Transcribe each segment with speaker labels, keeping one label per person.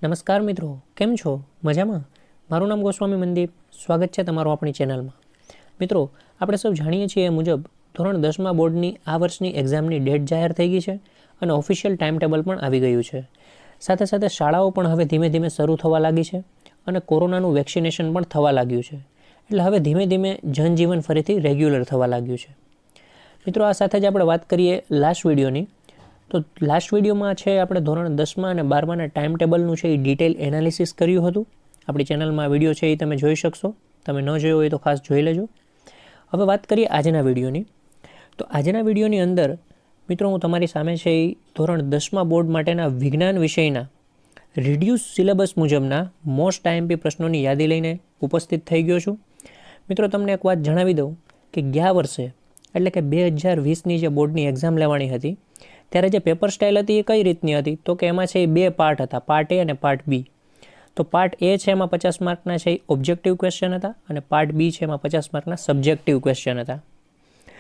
Speaker 1: નમસ્કાર મિત્રો, કેમ છો? મજામાં? મારું નામ ગોસ્વામી મનદીપ. સ્વાગત છે તમારું આપણી ચેનલમાં. મિત્રો, આપણે સૌ જાણીએ છીએ એ મુજબ ધોરણ 10માં બોર્ડની આ વર્ષની એક્ઝામની ડેટ જાહેર થઈ ગઈ છે અને ઓફિશિયલ ટાઈમ ટેબલ પણ આવી ગયું છે. સાથે સાથે શાળાઓ પણ હવે ધીમે ધીમે શરૂ થવા લાગી છે અને કોરોનાનું વેક્સિનેશન પણ થવા લાગ્યું છે. એટલે હવે ધીમે ધીમે જનજીવન ફરીથી રેગ્યુલર થવા લાગ્યું છે. મિત્રો, આ સાથે જ આપણે વાત કરીએ લાસ્ટ વિડીયોની. તો લાસ્ટ વિડીયોમાં છે આપણે ધોરણ 10માં અને 12માના ટાઈમ ટેબલનું છે એ ડિટેલ એનાલિસિસ કર્યું હતું. આપણી ચેનલમાં વિડીયો છે એ તમે જોઈ શકશો. તમે ન જોયો હોય તો ખાસ જોઈ લેજો. હવે વાત કરીએ આજના વિડીયોની. તો આજના વિડીયોની અંદર મિત્રો હું તમારી સામે છે એ ધોરણ 10માં બોર્ડ માટેના વિજ્ઞાન વિષયના રિડ્યુસ સિલેબસ મુજબના મોસ્ટ આઈએમપી પ્રશ્નોની યાદી લઈને ઉપસ્થિત થઈ ગયો છું. મિત્રો, તમને એક વાત જણાવી દઉં કે ગયા વર્ષે એટલે કે 2020ની જે બોર્ડની એક્ઝામ લેવાની હતી ત્યારે જે પેપર સ્ટાઇલ હતી એ કઈ રીતની હતી તો કે એમાં છે એ બે પાર્ટ હતા, પાર્ટ એ અને પાર્ટ બી. તો પાર્ટ એ છે એમાં 50 માર્કના છે એ ઓબ્જેક્ટિવ ક્વેશ્ચન હતા અને પાર્ટ બી છે એમાં 50 માર્કના સબ્જેક્ટિવ ક્વેશ્ચન હતા.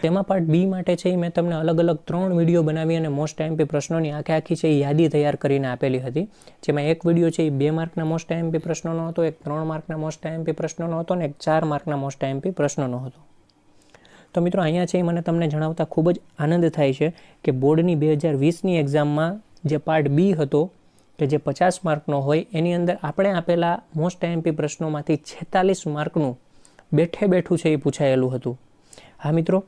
Speaker 1: તેમાં પાર્ટ બી માટે છે એ મેં તમને અલગ અલગ 3 વિડીયો બનાવી અને મોસ્ટ આઈએમપી પ્રશ્નોની આખી છે એ યાદી તૈયાર કરીને આપેલી હતી. જેમાં એક વિડીયો છે એ 2 માર્કના મોસ્ટ આઈએમપી પ્રશ્નોનો હતો, એક 3 માર્કના મોસ્ટ આઈએમપી પ્રશ્નોનો હતો અને એક 4 માર્કના મોસ્ટ આઈએમપી પ્રશ્નોનો હતો. તો મિત્રો, અહીંયા છે મને તમને જણાવતા ખૂબ જ આનંદ થાય છે કે બોર્ડની 2020ની એક્ઝામમાં જે પાર્ટ બી હતો કે જે 50 માર્કનો હોય એની અંદર આપણે આપેલા મોસ્ટ આઈએમપી પ્રશ્નોમાંથી 46 માર્કનું બેઠું છે એ પૂછાયેલું હતું. હા મિત્રો,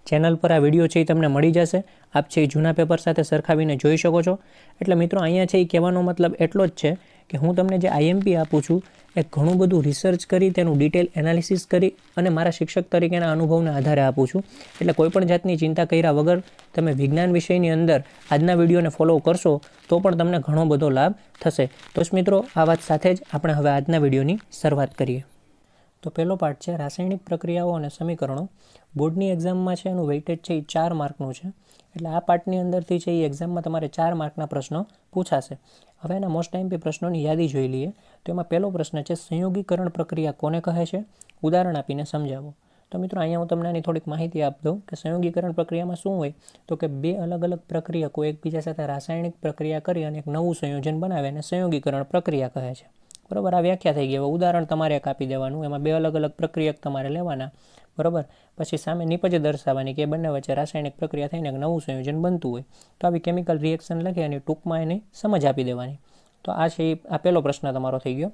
Speaker 1: ચેનલ પર આ વિડીયો છે એ તમને મળી જશે. આપ છે એ જૂના પેપર સાથે સરખાવીને જોઈ શકો છો. એટલે મિત્રો, અહીંયા છે એ કહેવાનો મતલબ એટલો જ છે કે હું તમને જે આઈએમપી આપું છું એ ઘણું બધું રિસર્ચ કરી તેનું ડિટેલ એનાલિસિસ કરી અને મારા શિક્ષક તરીકેના અનુભવના આધારે આપું છું. એટલે કોઈપણ જાતની ચિંતા કર્યા વગર તમે વિજ્ઞાન વિષયની અંદર આજના વિડીયોને ફોલો કરશો તો પણ તમને ઘણો બધો લાભ થશે. તો મિત્રો, આ વાત સાથે જ આપણે હવે આજના વિડીયોની શરૂઆત કરીએ. તો પહેલો પાર્ટ છે રાસાયણિક પ્રક્રિયાઓ અને સમીકરણો. બોર્ડની એક્ઝામમાં છે એનું વેઇટેજ છે એ 4 માર્કનું છે. એટલે આ પાર્ટની અંદરથી છે એ એક્ઝામમાં તમારે 4 માર્કના પ્રશ્નો પૂછાશે. હવે એના મોસ્ટ આઈએમપી પ્રશ્નોની યાદી જોઈ લઈએ. તો એમાં પહેલો પ્રશ્ન છે સંયોગીકરણ પ્રક્રિયા કોને કહે છે? ઉદાહરણ આપીને સમજાવો. તો મિત્રો, અહીંયા હું તમને આની થોડીક માહિતી આપી દઉં કે સંયોગીકરણ પ્રક્રિયામાં શું હોય તો કે 2 અલગ અલગ પ્રક્રિયકો એકબીજા સાથે રાસાયણિક પ્રક્રિયા કરી અને એક નવું સંયોજન બનાવે અને સંયોગીકરણ પ્રક્રિયા કહે છે. બરાબર, આ વ્યાખ્યા થઈ ગઈ. હવે ઉદાહરણ તમારે એક આપી દેવાનું. એમાં 2 અલગ અલગ પ્રક્રિયક તમારે લેવાના. બરાબર, પછી સામે નિપજ દર્શાવવાની કે બંને વચ્ચે રાસાયણિક પ્રક્રિયા થઈને એક નવું સંયોજન બનતું હોય. તો આવી કેમિકલ રિએક્શન લખી અને ટૂંકમાં એની સમજ આપી દેવાની. તો આ છે આ પહેલો પ્રશ્ન તમારો થઈ ગયો.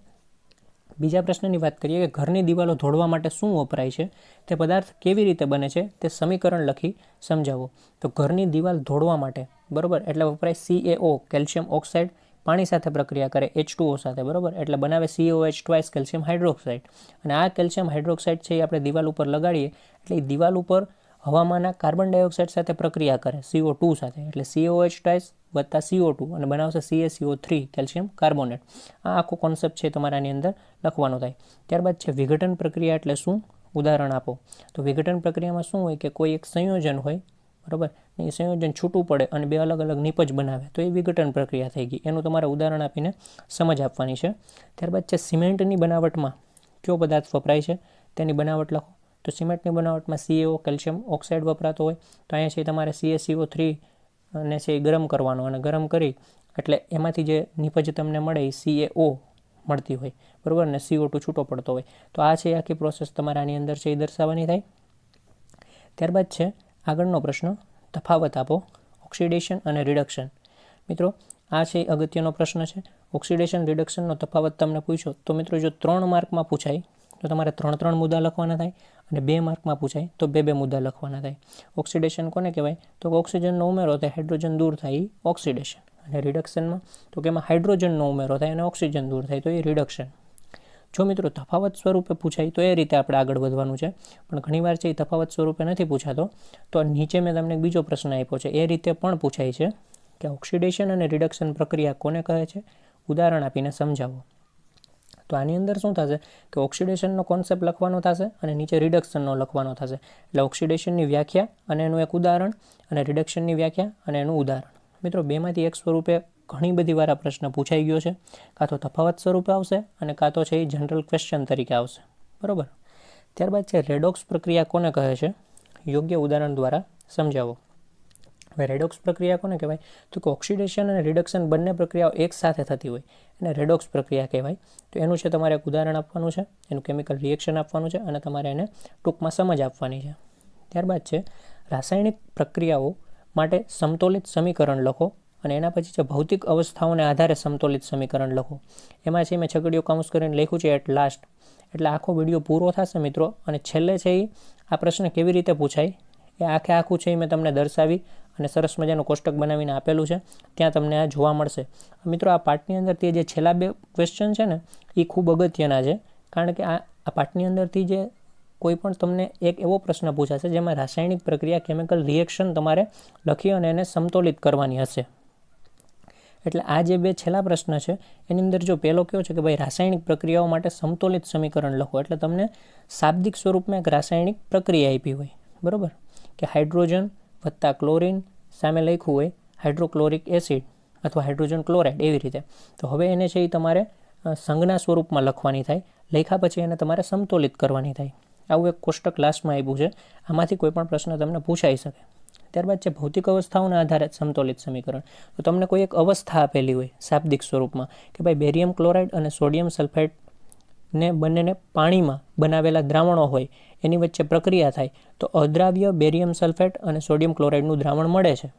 Speaker 1: બીજા પ્રશ્નની વાત કરીએ કે ઘરની દિવાલો ધોળવા માટે શું વપરાય છે? તે પદાર્થ કેવી રીતે બને છે તે સમીકરણ લખી સમજાવો. તો ઘરની દિવાલ ધોળવા માટે બરાબર એટલે વપરાય CaO, કેલ્શિયમ ઓક્સાઇડ, પાણી સાથે પ્રક્રિયા કરે H2O સાથે, બરાબર, એટલે બનાવે COH2 કેલ્શિયમ હાઇડ્રોક્સાઇડ. અને આ કેલ્શિયમ હાઇડ્રોક્સાઇડ છે એ આપણે દિવાલ ઉપર લગાડીએ એટલે એ દિવાલ ઉપર હવામાંના કાર્બન ડાયોક્સાઇડ સાથે પ્રક્રિયા કરે CO2 સાથે, એટલે COH2 વત્તા CO2 અને બનાવશે CaCO3 કેલ્શિયમ કાર્બોનેટ. આ આખો કોન્સેપ્ટ છે તમારા આની અંદર લખવાનો થાય. ત્યારબાદ છે વિઘટન પ્રક્રિયા એટલે શું? ઉદાહરણ આપો. તો વિઘટન પ્રક્રિયામાં શું હોય કે કોઈ એક સંયોજન હોય, બરાબર, એ સંયોજન છૂટું પડે અને 2 અલગ અલગ નિપજ બનાવે તો એ વિઘટન પ્રક્રિયા થઈ ગઈ. એનું તમારે ઉદાહરણ આપીને સમજ આપવાની છે. ત્યારબાદ છે સિમેન્ટની બનાવટમાં કયો પદાર્થ વપરાય છે તેની બનાવટ લખો. તો સિમેન્ટની બનાવટમાં CaO, કેલ્શિયમ ઓક્સાઇડ વપરાતો હોય. તો અહીંયા છે તમારે CaCO3 ને છે એ ગરમ કરવાનો અને ગરમ કરી એટલે એમાંથી જે નિપજ તમને મળે એ CaO મળતી હોય, બરાબર, અને CO2 છૂટો પડતો હોય. તો આ છે આખી પ્રોસેસ તમારે આની અંદર છે એ દર્શાવવાની થાય. ત્યારબાદ છે આગળનો પ્રશ્ન, તફાવત આપો. ઓક્સિડેશન અને રિડક્શન. મિત્રો, આ છે અગત્યનો પ્રશ્ન છે. ઓક્સિડેશન રિડક્શનનો તફાવત તમને પૂછ્યો તો મિત્રો જો 3 માર્કમાં પૂછાય તો તમારે 3 મુદ્દા લખવાના થાય અને 2 માર્કમાં પૂછાય તો 2 મુદ્દા લખવાના થાય. ઓક્સિડેશન કોને કહેવાય તો કે ઓક્સિજનનો ઉમેરો થાય, હાઇડ્રોજન દૂર થાય એ ઓક્સિડેશન. અને રિડક્શનમાં તો કે એમાં હાઇડ્રોજનનો ઉમેરો થાય અને ઓક્સિજન દૂર થાય તો એ રિડક્શન. જો મિત્રો તફાવત સ્વરૂપે પૂછાય તો એ રીતે આપણે આગળ વધવાનું છે, પણ ઘણીવાર છે એ તફાવત સ્વરૂપે નથી પૂછાતો. તો નીચે મેં તમને બીજો પ્રશ્ન આપ્યો છે એ રીતે પણ પૂછાય છે કે ઓક્સિડેશન અને રિડક્શન પ્રક્રિયા કોને કહે છે? ઉદાહરણ આપીને સમજાવો. તો આની અંદર શું થશે કે ઓક્સિડેશનનો કોન્સેપ્ટ લખવાનો થશે અને નીચે રિડક્શનનો લખવાનો થશે. એટલે ઓક્સિડેશનની વ્યાખ્યા અને એનું એક ઉદાહરણ અને રિડક્શનની વ્યાખ્યા અને એનું ઉદાહરણ. મિત્રો, બેમાંથી એક સ્વરૂપે ઘણી બધી વાર આ પ્રશ્ન પૂછાઈ ગયો છે. કાં તો તફાવત સ્વરૂપે આવશે અને કાં તો છે એ જનરલ ક્વેશ્ચન તરીકે આવશે, બરાબર. ત્યારબાદ છે રેડોક્સ પ્રક્રિયા કોને કહે છે? યોગ્ય ઉદાહરણ દ્વારા સમજાવો. હવે રેડોક્સ પ્રક્રિયા કોને કહેવાય? તો કે ઓક્સિડેશન અને રિડક્શન બંને પ્રક્રિયાઓ એક સાથે થતી હોય એને રેડોક્સ પ્રક્રિયા કહેવાય. તો એનું છે તમારે એક ઉદાહરણ આપવાનું છે, એનું કેમિકલ રિએક્શન આપવાનું છે અને તમારે એને ટૂંકમાં સમજ આપવાની છે. ત્યારબાદ છે રાસાયણિક પ્રક્રિયાઓ માટે સમતોલિત સમીકરણ લખો અને એના પછી છે ભૌતિક અવસ્થાઓને આધારે સમતોલિત સમીકરણ લખો. એમાં છે મેં છગડીયો કાઉન્સ કરીને લખ્યું છે એટ લાસ્ટ. એટલે આખો વિડીયો પૂરો થશે મિત્રો અને છેલ્લે છે એ આ પ્રશ્ન કેવી રીતે પૂછાય એ આખું છે એ મેં તમને દર્શાવી અને સરસ મજાનું કોષ્ટક બનાવીને આપેલું છે, ત્યાં તમને આ જોવા મળશે. મિત્રો આ પાર્ટની અંદરથી જે છેલ્લા 2 ક્વેશ્ચન છે ને એ ખૂબ અગત્યના છે, કારણ કે આ પાર્ટની અંદરથી જે કોઈ પણ તમને એક એવો પ્રશ્ન પૂછાશે જેમાં રાસાયણિક પ્રક્રિયા કેમિકલ રિએક્શન તમારે લખી અને એને સમતોલિત કરવાની હશે. એટલે આ જે 2 છેલ્લા પ્રશ્ન છે એની અંદર જો પહેલો કયો છે કે ભાઈ રાસાયણિક પ્રક્રિયાઓ માટે સમતોલિત સમીકરણ લખો, એટલે તમને શાબ્દિક સ્વરૂપમાં એક રાસાયણિક પ્રક્રિયા આપી હોય, બરાબર, કે હાઇડ્રોજન વત્તા ક્લોરિન સામે લખ્યું હોય હાઇડ્રોક્લોરિક એસિડ અથવા હાઇડ્રોજન ક્લોરાઇડ એવી રીતે. તો હવે એને છે એ તમારે સંજ્ઞા સ્વરૂપમાં લખવાની થાય. લખ્યા પછી એને તમારે સમતોલિત કરવાની થાય. આવું એક કોષ્ટક લાસ્ટમાં આપ્યું છે, આમાંથી કોઈ પણ પ્રશ્ન તમને પૂછાઈ શકે. ત્યારબાદ છે ભૌતિક અવસ્થાઓના આધારે સમતોલિત સમીકરણ. તો તમને કોઈ એક અવસ્થા આપેલી હોય શાબ્દિક સ્વરૂપમાં કે ભાઈ બેરિયમ ક્લોરાઇડ અને સોડિયમ સલ્ફેટને બંનેને પાણીમાં બનાવેલા દ્રાવણો હોય એની વચ્ચે પ્રક્રિયા થાય તો અદ્રાવ્ય બેરિયમ સલ્ફેટ અને સોડિયમ ક્લોરાઇડનું દ્રાવણ મળે છે.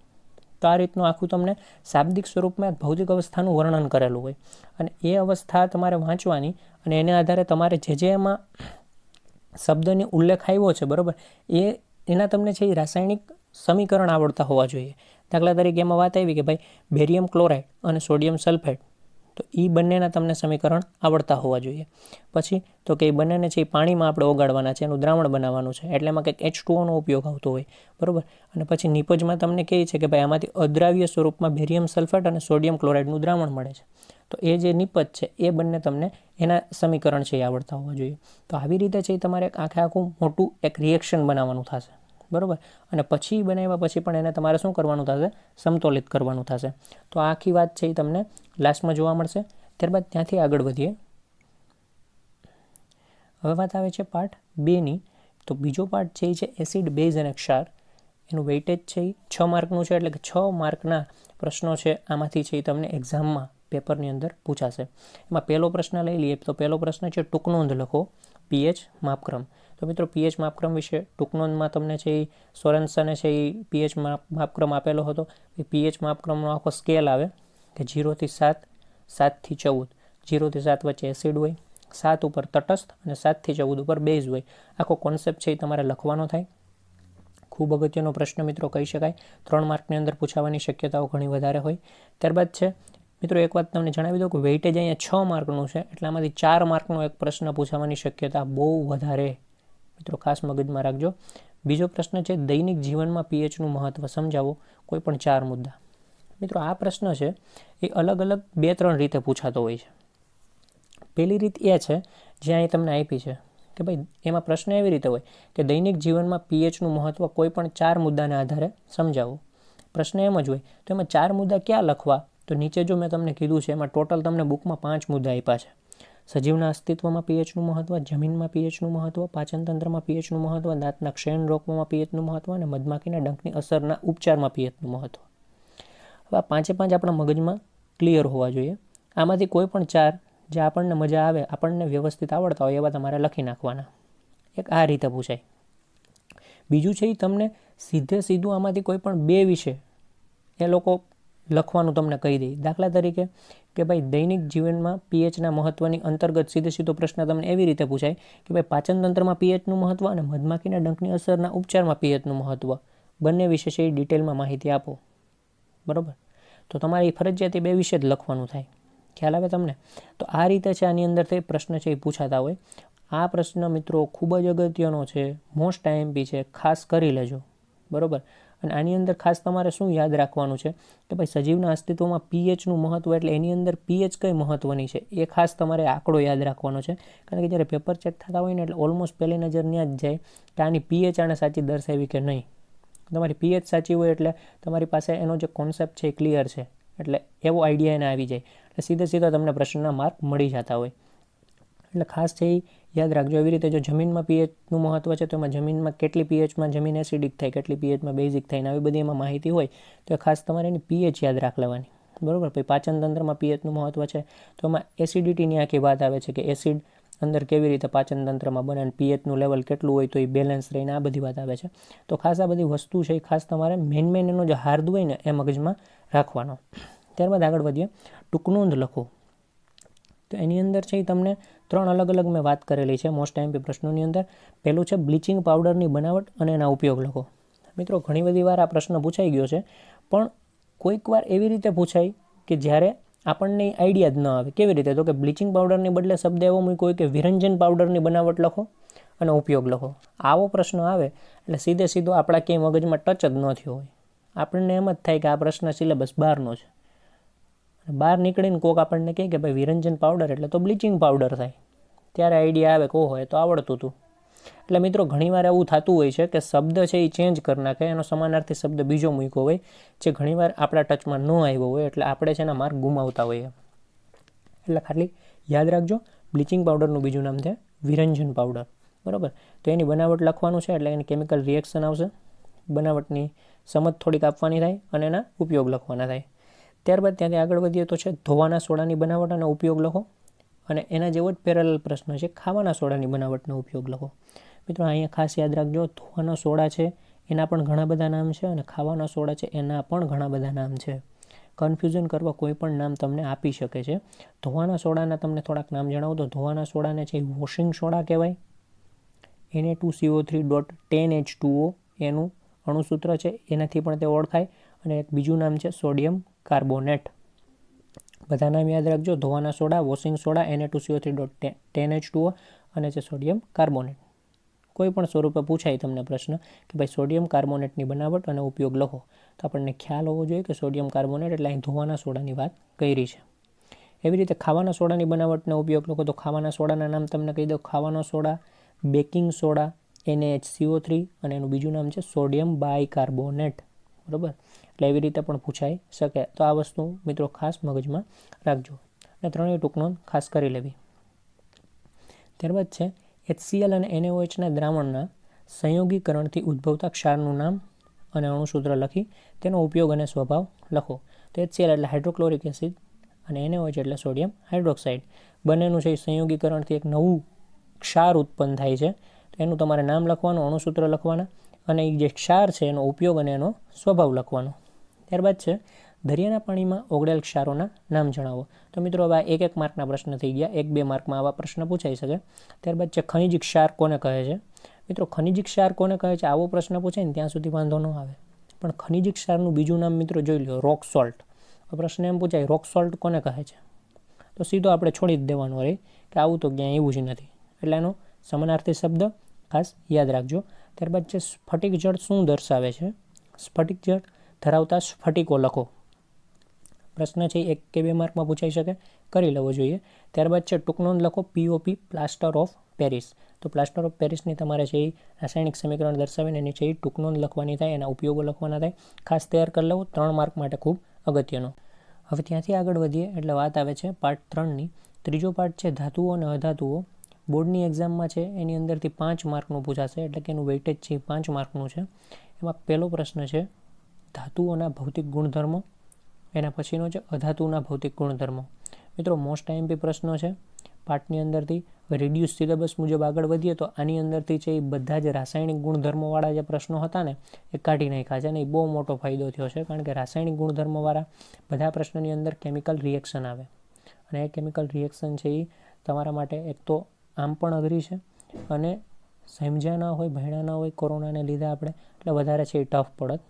Speaker 1: તો આ રીતનું આખું તમને શાબ્દિક સ્વરૂપમાં એક ભૌતિક અવસ્થાનું વર્ણન કરેલું હોય અને એ અવસ્થા તમારે વાંચવાની અને એને આધારે તમારે જે એમાં શબ્દની ઉલ્લેખ આવ્યો છે, બરાબર, એના તમને છે એ રાસાયણિક સમીકરણ આવડતા હોવા જોઈએ. દાખલા તરીકે એમાં વાત આવી કે ભાઈ બેરિયમ ક્લોરાઇડ અને સોડિયમ સલ્ફેટ, તો એ બંનેના તમને સમીકરણ આવડતા હોવા જોઈએ. પછી તો કે એ બંનેને છે એ પાણીમાં આપણે ઓગાળવાના છે, એનું દ્રાવણ બનાવવાનું છે, એટલે એમાં કંઈક H2O ઉપયોગ આવતો હોય, બરાબર. અને પછી નિપજમાં તમને કહે છે કે ભાઈ આમાંથી અદ્રાવ્ય સ્વરૂપમાં બેરિયમ સલ્ફેટ અને સોડિયમ ક્લોરાઇડનું દ્રાવણ મળે છે. તો એ જે નિપજ છે એ બંને તમને એના સમીકરણ છે એ આવડતા હોવા જોઈએ. તો આવી રીતે છે તમારે આખું મોટું એક રિએક્શન બનાવવાનું થશે, બરાબર. અને પછી બનાવ્યા પછી પણ એને તમારે શું કરવાનું થશે? સમતોલિત કરવાનું થશે. તો આખી વાત છે એ તમને લાસ્ટમાં જોવા મળશે. ત્યારબાદ ત્યાંથી આગળ વધીએ. હવે વાત આવે છે પાર્ટ 2ની. તો બીજો પાર્ટ છે એ છે એસિડ, બેઝ અને ક્ષાર. એનું વેઇટેજ છે એ 6 માર્કનું છે, એટલે કે 6 માર્કના પ્રશ્નો છે આમાંથી છે એ તમને એક્ઝામમાં પેપરની અંદર પૂછાશે. એમાં પહેલો પ્રશ્ન લઈ લઈએ. તો પહેલો પ્રશ્ન છે ટૂંક નોંધ લખો પીએચ માપક્રમ. તો મિત્રો પીએચ માપક્રમ વિશે ટૂંક નોંધમાં તમને છે એ સોરેન્સને છે એ પીએચ માપક્રમ આપેલો હતો. એ પીએચ માપક્રમનો આખો સ્કેલ આવે કે 0 થી 7, 7 થી 14, 0 થી 7 વચ્ચે એસિડ હોય, 7 ઉપર તટસ્થ અને 7 થી 14 ઉપર બેઝ હોય. આખો કોન્સેપ્ટ છે એ તમારે લખવાનો થાય. ખૂબ અગત્યનો પ્રશ્ન મિત્રો કહી શકાય. 3 માર્કની અંદર પૂછાવાની શક્યતાઓ ઘણી વધારે હોય. ત્યારબાદ છે મિત્રો એક વાત તમને જણાવી દઉં કે વેઇટેજ અહીંયા 6 માર્કનું છે, એટલે આમાંથી 4 માર્કનો એક પ્રશ્ન પૂછાવાની શક્યતા બહુ વધારે. મિત્રો ખાસ મગજમાં રાખજો. બીજો પ્રશ્ન છે દૈનિક જીવનમાં પીએચનું મહત્વ સમજાવો, કોઈ પણ 4 મુદ્દા. મિત્રો આ પ્રશ્ન છે એ અલગ અલગ 2-3 રીતે પૂછાતો હોય છે. પહેલી રીત એ છે જે અહીં તમને આપી છે કે ભાઈ એમાં પ્રશ્ન એવી રીતે હોય કે દૈનિક જીવનમાં પીએચનું મહત્વ કોઈ પણ 4 મુદ્દાના આધારે સમજાવો. પ્રશ્ન એમ જ હોય. તો એમાં 4 મુદ્દા ક્યાં લખવા? તો નીચે જો મેં તમને કીધું છે એમાં ટોટલ તમને બુકમાં 5 મુદ્દા આપ્યા છે. સજીવના અસ્તિત્વમાં પીએચનું મહત્વ, જમીનમાં પીએચનું મહત્વ, પાચનતંત્રમાં પીએચનું મહત્વ, દાંતના ક્ષયન રોકવામાં પીએચનું મહત્વ અને મધમાખીના ડંખની અસરના ઉપચારમાં પીએચનું મહત્વ. હવે આ 5 આપણા મગજમાં ક્લિયર હોવા જોઈએ. આમાંથી કોઈ પણ 4 જે આપણને મજા આવે, આપણને વ્યવસ્થિત આવડતા હોય એવા તમારે લખી નાખવાના. એક આ રીતે પૂછાય. બીજું છે એ તમને સીધું આમાંથી કોઈ પણ 2 વિશે એ લોકો લખવાનું તમને કહી દે. દાખલા તરીકે કે ભાઈ દૈનિક જીવનમાં પીએચના મહત્વની અંતર્ગત સીધો પ્રશ્ન તમને એવી રીતે પૂછાય કે ભાઈ પાચનતંત્રમાં પીએચનું મહત્વ અને મધમાખીના ડંખની અસરના ઉપચારમાં પીએચનું મહત્વ બંને વિશે છે એ ડિટેલમાં માહિતી આપો, બરાબર. તો તમારે ફરજિયાત 2 વિશે જ લખવાનું થાય. ખ્યાલ આવે તમને? તો આ રીતે છે આની અંદરથી પ્રશ્ન છે એ પૂછાતા હોય. આ પ્રશ્ન મિત્રો ખૂબ જ અગત્યનો છે, મોસ્ટ આઈએમપી છે, ખાસ કરી લેજો, બરાબર. અને આની અંદર ખાસ તમારે શું યાદ રાખવાનું છે કે ભાઈ સજીવના અસ્તિત્વમાં પીએચનું મહત્વ, એટલે એની અંદર પીએચ કઈ મહત્વની છે એ ખાસ તમારે આંકડો યાદ રાખવાનો છે. કારણ કે જ્યારે પેપર ચેક થતા હોય ને એટલે ઓલમોસ્ટ પહેલી નજર ત્યાં જ જાય કે આની પીએચ આને સાચી દર્શાવી કે નહીં. તમારી પીએચ સાચી હોય એટલે તમારી પાસે એનો જે કોન્સેપ્ટ છે એ ક્લિયર છે, એટલે એવો આઈડિયા એને આવી જાય એટલે સીધા તમને પ્રશ્નના માર્ક મળી જતા હોય. એટલે ખાસ છે એ યાદ રાખજો. એવી રીતે જો જમીનમાં પીએચનું મહત્ત્વ છે તો એમાં જમીનમાં કેટલી પીએચમાં જમીન એસિડિક થાય, કેટલી પીએચમાં બેઝિક થાય ને આવી બધી એમાં માહિતી હોય તો એ ખાસ તમારે એની પીએચ યાદ રાખ લેવાની, બરાબર. પછી પાચન તંત્રમાં પીએચનું મહત્ત્વ છે તો એમાં એસિડિટીની આખી વાત આવે છે કે એસિડ અંદર કેવી રીતે પાચન તંત્રમાં બને અને પીએચનું લેવલ કેટલું હોય તો એ બેલેન્સ રહીને આ બધી વાત આવે છે. તો ખાસ આ બધી વસ્તુ છે એ ખાસ તમારે મેન એનો જે હાર્દ હોય ને એ મગજમાં રાખવાનો. ત્યારબાદ આગળ વધીએ. ટૂંકનોંધ લખો. તો એની અંદર છે એ તમને 3 અલગ અલગ મેં વાત કરેલી છે મોસ્ટ આઈએમપી પ્રશ્નોની અંદર. પહેલું છે બ્લીચિંગ પાવડરની બનાવટ અને એના ઉપયોગ લખો. મિત્રો ઘણી બધી વાર આ પ્રશ્ન પૂછાઈ ગયો છે, પણ કોઈક વાર એવી રીતે પૂછાય કે જ્યારે આપણને આઈડિયા જ ન આવે. કેવી રીતે? તો કે બ્લીચિંગ પાવડરની બદલે શબ્દ એવો મૂક્યો હોય કે વિરંજન પાવડરની બનાવટ લખો અને ઉપયોગ લખો. આવો પ્રશ્ન આવે એટલે સીધો આપણા ક્યાંય મગજમાં ટચ જ ન થયો હોય, આપણને એમ જ થાય કે આ પ્રશ્ન સિલેબસ બહારનો છે. બહાર નીકળીને કોક આપણને કહે કે ભાઈ વિરંજન પાવડર એટલે તો બ્લીચિંગ પાવડર થાય, ત્યારે આઈડિયા આવે કે ઓહો એ તો આવડતું હતું. એટલે મિત્રો ઘણીવાર એવું થતું હોય છે કે શબ્દ છે એ ચેન્જ કરી નાખે, એનો સમાનાર્થી શબ્દ બીજો મૂક્યો હોય જે ઘણીવાર આપણા ટચમાં ન આવ્યો હોય, એટલે આપણે છે એના માર્ક ગુમાવતા હોઈએ. એટલે ખાલી યાદ રાખજો, બ્લીચિંગ પાવડરનું બીજું નામ છે વિરંજન પાવડર, બરાબર. તો એની બનાવટ લખવાનું છે એટલે એની કેમિકલ રિએક્શન આવશે, બનાવટની સમજ થોડીક આપવાની થાય અને એના ઉપયોગ લખવાના થાય. ત્યારબાદ ત્યાંથી આગળ વધીએ તો છે ધોવાના સોડાની બનાવટ અને ઉપયોગ લખો, અને એના જેવો જ પેરેલલ પ્રશ્ન છે ખાવાના સોડાની બનાવટનો ઉપયોગ લખો. મિત્રો અહીંયા ખાસ યાદ રાખજો, ધોવાના સોડા છે એના પણ ઘણા બધા નામ છે અને ખાવાના સોડા છે એના પણ ઘણા બધા નામ છે. કન્ફ્યુઝન કરવા કોઈ પણ નામ તમને આપી શકે છે. ધોવાના સોડાના તમને થોડાક નામ જણાવું તો ધોવાના સોડાને છે વોશિંગ સોડા કહેવાય. Na2CO3.10H2O એનું અણુસૂત્ર છે, એનાથી પણ તે ઓળખાય. અને એક બીજું નામ છે સોડિયમ કાર્બોનેટ. બધા નામ યાદ રાખજો, ધોવાના સોડા, વોશિંગ સોડા, Na2CO3.10H2O અને છે સોડિયમ કાર્બોનેટ. કોઈ પણ સ્વરૂપે પૂછાય તમને પ્રશ્ન કે ભાઈ સોડિયમ કાર્બોનેટની બનાવટ અને ઉપયોગ લખો, તો આપણને ખ્યાલ હોવો જોઈએ કે સોડિયમ કાર્બોનેટ એટલે અહીં ધોવાના સોડાની વાત કરી છે. એવી રીતે ખાવાના સોડાની બનાવટનો ઉપયોગ લખો, તો ખાવાના સોડાના નામ તમને કહી દો. ખાવાના સોડા, બેકિંગ સોડા, NaHCO3 અને એનું બીજું નામ છે સોડિયમ બાયકાર્બોનેટ, બરાબર. એટલે એવી રીતે પણ પૂછાઈ શકે. તો આ વસ્તુ મિત્રો ખાસ મગજમાં રાખજો અને ત્રણેય ટૂંકનોંધ ખાસ કરી લેવી. ત્યારબાદ છે HCl અને NaOHના દ્રાવણના સંયોગીકરણથી ઉદ્ભવતા ક્ષારનું નામ અને અણુસૂત્ર લખી તેનો ઉપયોગ અને સ્વભાવ લખો. તો HCl એટલે હાઇડ્રોક્લોરિક એસિડ અને NaOH એટલે સોડિયમ હાઇડ્રોક્સાઇડ. બંનેનું છે સંયોગીકરણથી એક નવું ક્ષાર ઉત્પન્ન થાય છે. તો એનું તમારે નામ લખવાનું, અણુસૂત્ર લખવાના અને એ જે ક્ષાર છે એનો ઉપયોગ અને એનો સ્વભાવ લખવાનો. ત્યારબાદ છે દરિયાના પાણીમાં ઓગળેલ ક્ષારોના નામ જણાવો. તો મિત્રો હવે 1 માર્કના પ્રશ્ન થઈ ગયા, 1-2 માર્કમાં આવા પ્રશ્ન પૂછાઈ શકે. ત્યારબાદ છે ખનિજ ક્ષાર કોને કહે છે. મિત્રો ખનિજ ક્ષાર કોને કહે છે આવો પ્રશ્ન પૂછાય ને ત્યાં સુધી વાંધો ન આવે, પણ ખનિજ ક્ષારનું બીજું નામ મિત્રો જોઈ લો, રોક સોલ્ટ. પ્રશ્ન એમ પૂછાય રોક સોલ્ટ કોને કહે છે, તો સીધો આપણે છોડી જ દેવાનો રહે કે આવું તો ક્યાંય એવું જ નથી. એટલે એનો સમાનાર્થી શબ્દ ખાસ યાદ રાખજો. ત્યારબાદ છે સ્ફટિક જળ શું દર્શાવે છે. સ્ફટિક જળ ધરાવતા સ્ફટિકો લખો. પ્રશ્ન છે 1 કે 2 માર્કમાં પૂછાઈ શકે, કરી લેવો જોઈએ. ત્યારબાદ છે ટૂંકનોંધ લખો POP પ્લાસ્ટર ઓફ પેરિસ. તો પ્લાસ્ટર ઓફ પેરિસની તમારે છે એ રાસાયણિક સમીકરણ દર્શાવીને એની છે એ ટૂંકનોંધ લખવાની થાય, એના ઉપયોગો લખવાના થાય. ખાસ તૈયાર કરી લેવું, 3 માર્ક માટે ખૂબ અગત્યનો. હવે ત્યાંથી આગળ વધીએ એટલે વાત આવે છે પાર્ટ 3ની. ત્રીજો પાર્ટ છે ધાતુઓ અને અધાતુઓ. બોર્ડની એક્ઝામમાં છે એની અંદરથી 5 માર્કનું પૂછાશે, એટલે કે એનું વેઇટેજ છે 5 માર્કનું છે. એમાં પહેલો પ્રશ્ન છે ધાતુઓના ભૌતિક ગુણધર્મો, એના પછીનો છે અધાતુના ભૌતિક ગુણધર્મો. મિત્રો મોસ્ટ આઈએમપી પ્રશ્નો છે પાર્ટની અંદરથી. રિડ્યુસ સિલેબસ મુજબ આગળ વધીએ તો આની અંદરથી છે એ બધા જ રાસાયણિક ગુણધર્મોવાળા જે પ્રશ્નો હતા ને એ કાઢી નાખ્યા છે, અને એ બહુ મોટો ફાયદો થયો છે, કારણ કે રાસાયણિક ગુણધર્મોવાળા બધા પ્રશ્નોની અંદર કેમિકલ રિએક્શન આવે, અને એ કેમિકલ રિએક્શન છે એ તમારા માટે એક તો આમ પણ અઘરી છે, અને સમજ્યા ના હોય, ભણ્યા ના હોય કોરોનાને લીધે આપણે, એટલે વધારે છે એ ટફ પડત.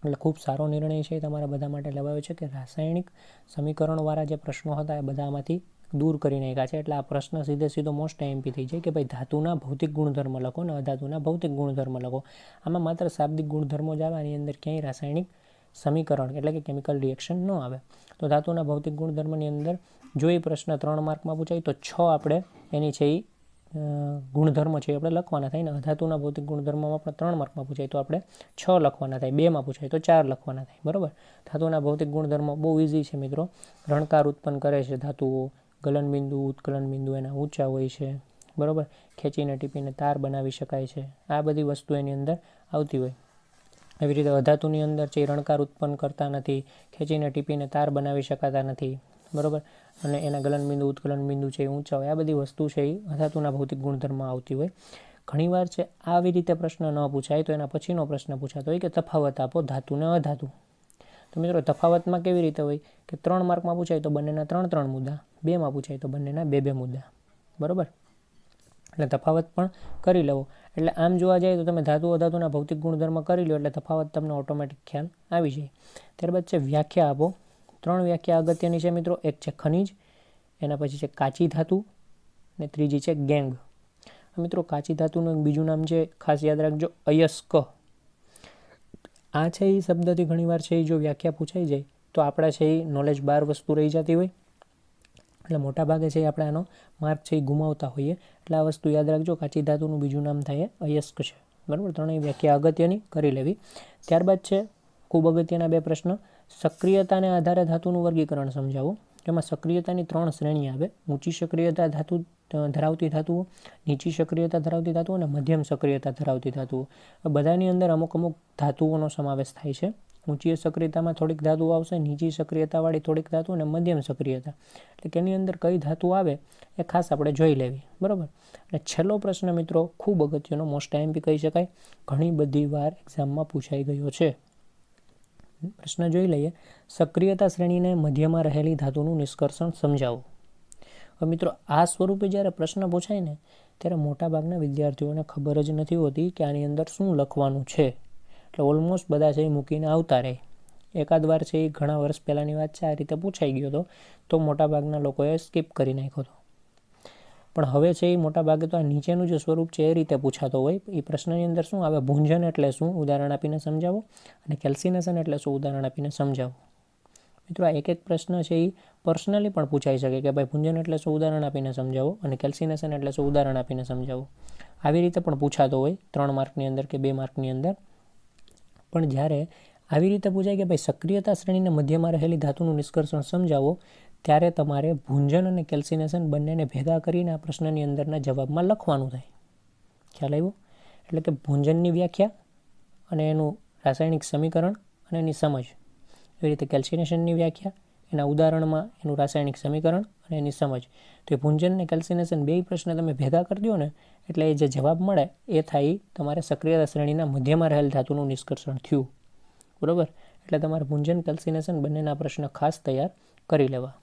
Speaker 1: એટલે ખૂબ સારો નિર્ણય છે એ તમારા બધા માટે લેવાયો છે કે રાસાયણિક સમીકરણવાળા જે પ્રશ્નો હતા એ બધામાંથી દૂર કરી નાખ્યા છે. એટલે આ પ્રશ્ન સીધો મોસ્ટ આઈએમપી થઈ જાય કે ભાઈ ધાતુના ભૌતિક ગુણધર્મ લખો ને અધાતુના ભૌતિક ગુણધર્મ લખો. આમાં માત્ર શાબ્દિક ગુણધર્મો જ આવે, આની અંદર ક્યાંય રાસાયણિક સમીકરણ એટલે કે કેમિકલ રિએક્શન ન આવે. તો ધાતુના ભૌતિક ગુણધર્મની અંદર જો એ પ્રશ્ન 3 માર્કમાં પૂછાય તો 6 આપણે એની છે એ ગુણધર્મ છે આપણે લખવાના થાય, ને અધાતુના ભૌતિક ગુણધર્મમાં પણ 3 માર્કમાં પૂછાય તો આપણે 6 લખવાના થાય, 2માં પૂછાય તો 4 લખવાના થાય, બરાબર. ધાતુના ભૌતિક ગુણધર્મો બહુ ઇઝી છે મિત્રો. રણકાર ઉત્પન્ન કરે છે ધાતુઓ, ગલનબિંદુ ઉત્કલનબિંદુ એના ઊંચા હોય છે, બરાબર. ખેંચીને ટીપીને તાર બનાવી શકાય છે. આ બધી વસ્તુ એની અંદર આવતી હોય. એવી રીતે અધાતુની અંદર છે રણકાર ઉત્પન્ન કરતા નથી, ખેંચીને ટીપીને તાર બનાવી શકાતા નથી, બરાબર. અને એના ગલનબિંદુ ઉત્કલનબિંદુ છે એ ઊંચા હોય. આ બધી વસ્તુ છે એ અધાતુના ભૌતિક ગુણધર્મમાં આવતી હોય. ઘણીવાર છે આવી રીતે પ્રશ્ન ન પૂછાય તો એના પછીનો પ્રશ્ન પૂછાતો હોય કે તફાવત આપો ધાતુ ને અધાતુ. તો મિત્રો તફાવતમાં કેવી રીતે હોય કે 3 માર્કમાં પૂછાય તો બંનેના 3 મુદ્દા, 2માં પૂછાય તો બંનેના 2 મુદ્દા, બરાબર. એટલે તફાવત પણ કરી લેવો. એટલે આમ જોવા જાય તો તમે ધાતુ અધાતુના ભૌતિક ગુણધર્મ કરી લો એટલે તફાવત તમને ઓટોમેટિક ખ્યાલ આવી જાય. ત્યારબાદ છે વ્યાખ્યા આપો. 3 વ્યાખ્યા અગત્યની છે મિત્રો. એક છે ખનિજ, એના પછી છે કાચી ધાતુ, અને ત્રીજી છે ગેંગ. મિત્રો કાચી ધાતુનું એક બીજું નામ છે, ખાસ યાદ રાખજો, અયસ્ક. આ છે એ શબ્દથી ઘણીવાર છે એ જો વ્યાખ્યા પૂછાઈ જાય તો આપણા છે એ નોલેજ બહાર વસ્તુ રહી જતી હોય, એટલે મોટા ભાગે છે આપણે આનો માર્ક છે એ ગુમાવતા હોઈએ. એટલે આ વસ્તુ યાદ રાખજો, કાચી ધાતુનું બીજું નામ થાય અયસ્ક છે, બરાબર. 3 વ્યાખ્યા અગત્યની કરી લેવી. ત્યારબાદ છે ખૂબ અગત્યના 2 પ્રશ્ન. સક્રિયતાને આધારે ધાતુનું વર્ગીકરણ સમજાવો. જેમાં સક્રિયતાની 3 શ્રેણી આવે. ઊંચી સક્રિયતા ધરાવતી ધાતુઓ, નીચી સક્રિયતા ધરાવતી ધાતુઓ અને મધ્યમ સક્રિયતા ધરાવતી ધાતુઓ. બધાની અંદર અમુક ધાતુઓનો સમાવેશ થાય છે. ઊંચી સક્રિયતામાં થોડીક ધાતુઓ આવશે, નીચી સક્રિયતાવાળી થોડીક ધાતુ અને મધ્યમ સક્રિયતા. એટલે કે એની અંદર કઈ ધાતુ આવે એ ખાસ આપણે જોઈ લેવી, બરાબર. અને છેલ્લો પ્રશ્ન મિત્રો ખૂબ અગત્યનો, મોસ્ટ આઈએમપી કહી શકાય, ઘણી બધી વાર એક્ઝામમાં પૂછાઈ ગયો છે. પ્રશ્ન જોઈ લઈએ. સક્રિયતા શ્રેણીને મધ્યમાં રહેલી ધાતુનું નિષ્કર્ષણ સમજાવો. હવે મિત્રો આ સ્વરૂપે જ્યારે પ્રશ્ન પૂછાય ને ત્યારે મોટાભાગના વિદ્યાર્થીઓને ખબર જ નથી હોતી કે આની અંદર શું લખવાનું છે. એટલે ઓલમોસ્ટ બધા છે એ મૂકીને આવતા રહે. એકાદ વાર છે એ ઘણા વર્ષ પહેલાંની વાત છે, આ રીતે પૂછાઈ ગયો હતો તો મોટાભાગના લોકોએ સ્કીપ કરી નાખ્યો હતો. પણ હવે છે એ મોટાભાગે તો આ નીચેનું જે સ્વરૂપ છે એ રીતે પૂછાતો હોય. એ પ્રશ્નની અંદર શું આવે, ભૂંજન એટલે શું, ઉદાહરણ આપીને સમજાવો, અને કેલ્સિનેશન એટલે શું, ઉદાહરણ આપીને સમજાવો. મિત્રો આ એક પ્રશ્ન છે એ પર્સનલી પણ પૂછાઈ શકે કે ભાઈ ભૂંજન એટલે શું, ઉદાહરણ આપીને સમજાવો, અને કેલ્સિનેશન એટલે શું, ઉદાહરણ આપીને સમજાવો. આવી રીતે પણ પૂછાતો હોય 3 માર્કની અંદર કે 2 માર્કની અંદર. પણ જ્યારે આવી રીતે પૂછાય કે ભાઈ સક્રિયતા શ્રેણીને મધ્યમાં રહેલી ધાતુનું નિષ્કર્ષણ સમજાવો, ત્યારે તમારે ભૂંજન અને કેલ્સિનેશન બંનેને ભેગા કરીને આ પ્રશ્નની અંદરના જવાબમાં લખવાનું થાય. ખ્યાલ આવ્યો? એટલે કે ભૂંજનની વ્યાખ્યા અને એનું રાસાયણિક સમીકરણ અને એની સમજ. એવી રીતે કેલ્સિનેશનની વ્યાખ્યા, એના ઉદાહરણમાં એનું રાસાયણિક સમીકરણ અને એની સમજ. તો એ ભૂંજન અને કેલ્સિનેશન 2 પ્રશ્ન તમે ભેગા કરી દો ને એટલે એ જે જવાબ મળે એ થાય તમારે સક્રિયતા શ્રેણીના મધ્યમાં રહેલ ધાતુનું નિષ્કર્ષણ થયું, બરાબર. એટલે તમારે ભૂંજન કેલ્સિનેશન બંનેના પ્રશ્ન ખાસ તૈયાર કરી લેવા.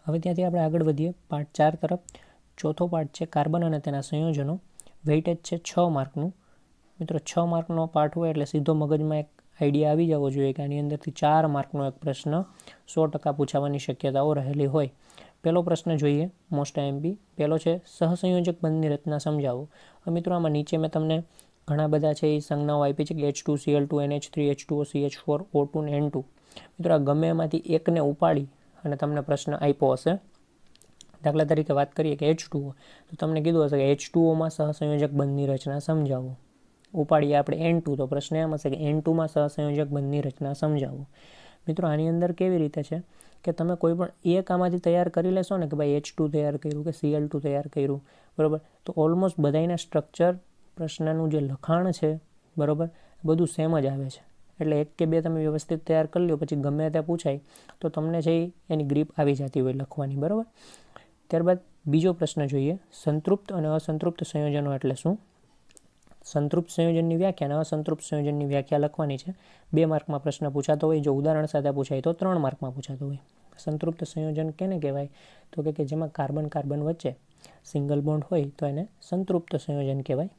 Speaker 1: હવે ત્યાંથી આપણે આગળ વધીએ પાર્ટ 4 તરફ. ચોથો પાર્ટ છે કાર્બન અને તેના સંયોજનો. વેઇટેજ છે 6 માર્કનું. મિત્રો 6 માર્કનો પાર્ટ હોય એટલે સીધો મગજમાં એક આઈડિયા આવી જવો જોઈએ કે આની અંદરથી 4 માર્કનો એક પ્રશ્ન 100% પૂછાવાની શક્યતાઓ રહેલી હોય. પહેલો પ્રશ્ન જોઈએ, મોસ્ટ આઈએમપી. પહેલો છે સહસંયોજક બંધની રચના સમજાવો. મિત્રો આમાં નીચે મેં તમને ઘણા બધા છે એ સંજ્ઞાઓ આપી છે કે H2Cl2, NH3, H2O, CH4, O2 અને N2. મિત્રો આ ગમે એમાંથી એકને ઉપાડી અને તમને પ્રશ્ન આપ્યો હશે. દાખલા તરીકે વાત કરીએ કે H2O, તો તમને કીધું હશે કે H2Oમાં સહસંયોજક બંધની રચના સમજાવો. ઉપાડીએ આપણે N2, તો પ્રશ્ન એમ હશે કે N2માં સહસંયોજક બંધની રચના સમજાવો. મિત્રો આની અંદર કેવી રીતે છે કે તમે કોઈ પણ એક આમાંથી તૈયાર કરી લેશો ને કે ભાઈ H2 તૈયાર કર્યું કે Cl2 તૈયાર કર્યું, બરાબર, તો ઓલમોસ્ટ બધાના સ્ટ્રક્ચર, પ્રશ્નનું જે લખાણ છે, બરાબર, બધું સેમ જ આવે છે. એટલે 1 કે 2 તમે વ્યવસ્થિત તૈયાર કરી લો, પછી ગમે ત્યાં પૂછાય તો તમને છે એની ગ્રીપ આવી જતી હોય લખવાની, બરાબર. ત્યારબાદ બીજો પ્રશ્ન જોઈએ, સંતૃપ્ત અને અસંતૃપ્ત સંયોજનો એટલે શું. સંતૃપ્ત સંયોજનની વ્યાખ્યા અને અસંતૃપ્ત સંયોજનની વ્યાખ્યા લખવાની છે. 2 માર્કમાં પ્રશ્ન પૂછાતો હોય. જો ઉદાહરણ સાથે પૂછાય તો 3 માર્કમાં પૂછાતો હોય. સંતૃપ્ત સંયોજન કેને કહેવાય તો કે જેમાં કાર્બન કાર્બન વચ્ચે સિંગલ બોન્ડ હોય તો એને સંતૃપ્ત સંયોજન કહેવાય.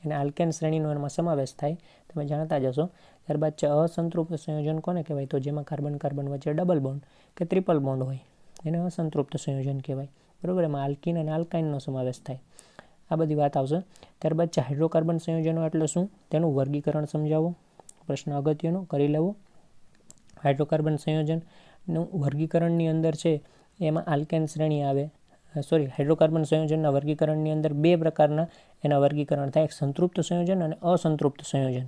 Speaker 1: એને આલ્કેન શ્રેણીનો એમાં સમાવેશ થાય, તમે જાણતા જશો. ત્યારબાદ છે અસંતૃપ્ત સંયોજન કોને કહેવાય તો જેમાં કાર્બન કાર્બન વચ્ચે ડબલ બોન્ડ કે ટ્રિપલ બોન્ડ હોય, એને અસંતૃપ્ત સંયોજન કહેવાય, બરાબર. એમાં આલ્કીન અને આલ્કાઇનનો સમાવેશ થાય. આ બધી વાત આવશે. ત્યારબાદ છે હાઇડ્રોકાર્બન સંયોજનો એટલે શું, તેનું વર્ગીકરણ સમજાવો. પ્રશ્ન અગત્યનો કરી લેવો. હાઇડ્રોકાર્બન સંયોજનનું વર્ગીકરણની અંદર છે એમાં આલ્કેન શ્રેણી આવે. હાઇડ્રોકાર્બન સંયોજનના વર્ગીકરણની અંદર 2 પ્રકારના એના વર્ગીકરણ થાય, એક સંતૃપ્ત સંયોજન અને અસંતૃપ્ત સંયોજન,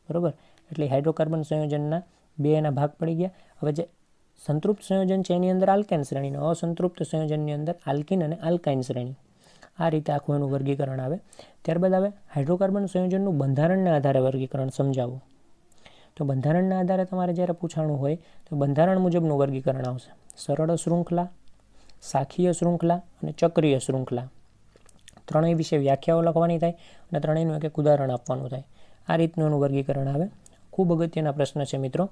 Speaker 1: બરાબર. એટલે હાઇડ્રોકાર્બન સંયોજનના 2 એના ભાગ પડી ગયા. હવે જે સંતૃપ્ત સંયોજન છે એની અંદર આલ્કેન શ્રેણી, અસંતૃપ્ત સંયોજનની અંદર આલ્કીન અને આલ્કાઇન શ્રેણી. આ રીતે આખું એનું વર્ગીકરણ આવે. ત્યારબાદ આવે હાઇડ્રોકાર્બન સંયોજનનું બંધારણના આધારે વર્ગીકરણ સમજાવો. તો બંધારણના આધારે તમારે જ્યારે પૂછાણું હોય તો બંધારણ મુજબનું વર્ગીકરણ આવશે. સરળ શૃંખલા, શાખીય શૃંખલા અને ચક્રીય શૃંખલા. ત્રણેય વિશે વ્યાખ્યાઓ લખવાની થાય અને ત્રણેયનું એક ઉદાહરણ આપવાનું થાય. આ રીતનું એનું વર્ગીકરણ આવે. ખૂબ અગત્યના પ્રશ્ન છે મિત્રો.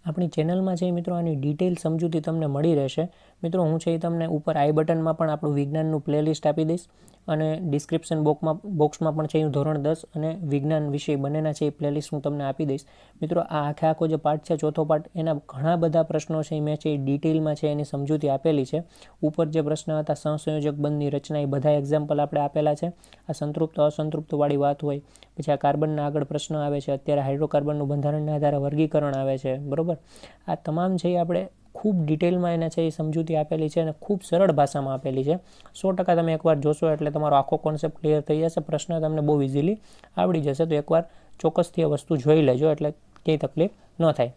Speaker 1: આપણી ચેનલમાં છે મિત્રો આની ડિટેલ સમજૂતી તમને મળી રહેશે. મિત્રો હું છે એ તમને ઉપર આઈ બટનમાં પણ આપણું વિજ્ઞાનનું પ્લેલિસ્ટ આપી દઈશ અને ડિસ્ક્રિપ્શન બોક્સમાં પણ છે એ ધોરણ 10 અને વિજ્ઞાન વિષય બંનેના છે એ પ્લેલિસ્ટ હું તમને આપી દઈશ. મિત્રો આ આખો જે પાઠ છે, ચોથો પાઠ, એના ઘણા બધા પ્રશ્નો છે એ મેં છે એ ડિટેલમાં છે એની સમજૂતી આપેલી છે. ઉપર જે પ્રશ્ન હતા સહસંયોજક બંધની રચના, એ બધા એક્ઝામ્પલ આપણે આપેલા છે. આ સંતૃપ્ત અસંતૃપ્તવાળી વાત હોય, પછી આ કાર્બનના આગળ પ્રશ્ન આવે છે, અત્યારે હાઇડ્રોકાર્બનનું બંધારણના આધારે વર્ગીકરણ આવે છે, બરાબર. આ તમામ છે એ આપણે ખૂબ ડિટેલમાં એને છે એ સમજૂતી આપેલી છે અને ખૂબ સરળ ભાષામાં આપેલી છે. 100% તમે એકવાર જોશો એટલે તમારો આખો કોન્સેપ્ટ ક્લિયર થઈ જશે. પ્રશ્ન તમને બહુ ઇઝીલી આવડી જશે. તો એકવાર ચોક્કસથી આ વસ્તુ જોઈ લેજો એટલે કંઈ તકલીફ ન થાય.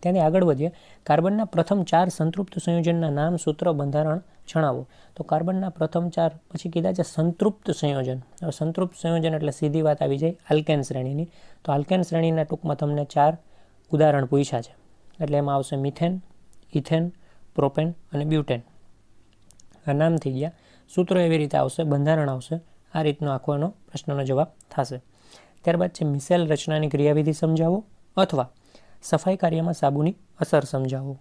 Speaker 1: ત્યાંથી આગળ વધીએ. કાર્બનના પ્રથમ 4 સંતૃપ્ત સંયોજનના નામ, સૂત્ર, બંધારણ જણાવો. તો કાર્બનના પ્રથમ 4 પછી કીધા છે સંતૃપ્ત સંયોજન. હવે સંતૃપ્ત સંયોજન એટલે સીધી વાત આવી જાય આલ્કેન શ્રેણીની. તો આલ્કેન શ્રેણીના ટૂંકમાં તમને 4 ઉદાહરણ પૂછ્યા છે. એટલે એમાં આવશે મિથેન, ઇથેન, પ્રોપેન અને બ્યુટેન. આ નામ થઈ ગયા. સૂત્રો એવી રીતે આવશે, બંધારણ આવશે. આ રીતનો આખો એનો પ્રશ્નનો જવાબ થશે. ત્યારબાદ છે મિસેલ રચનાની ક્રિયાવિધિ સમજાવો અથવા સફાઈ કાર્યમાં સાબુની અસર સમજાવો.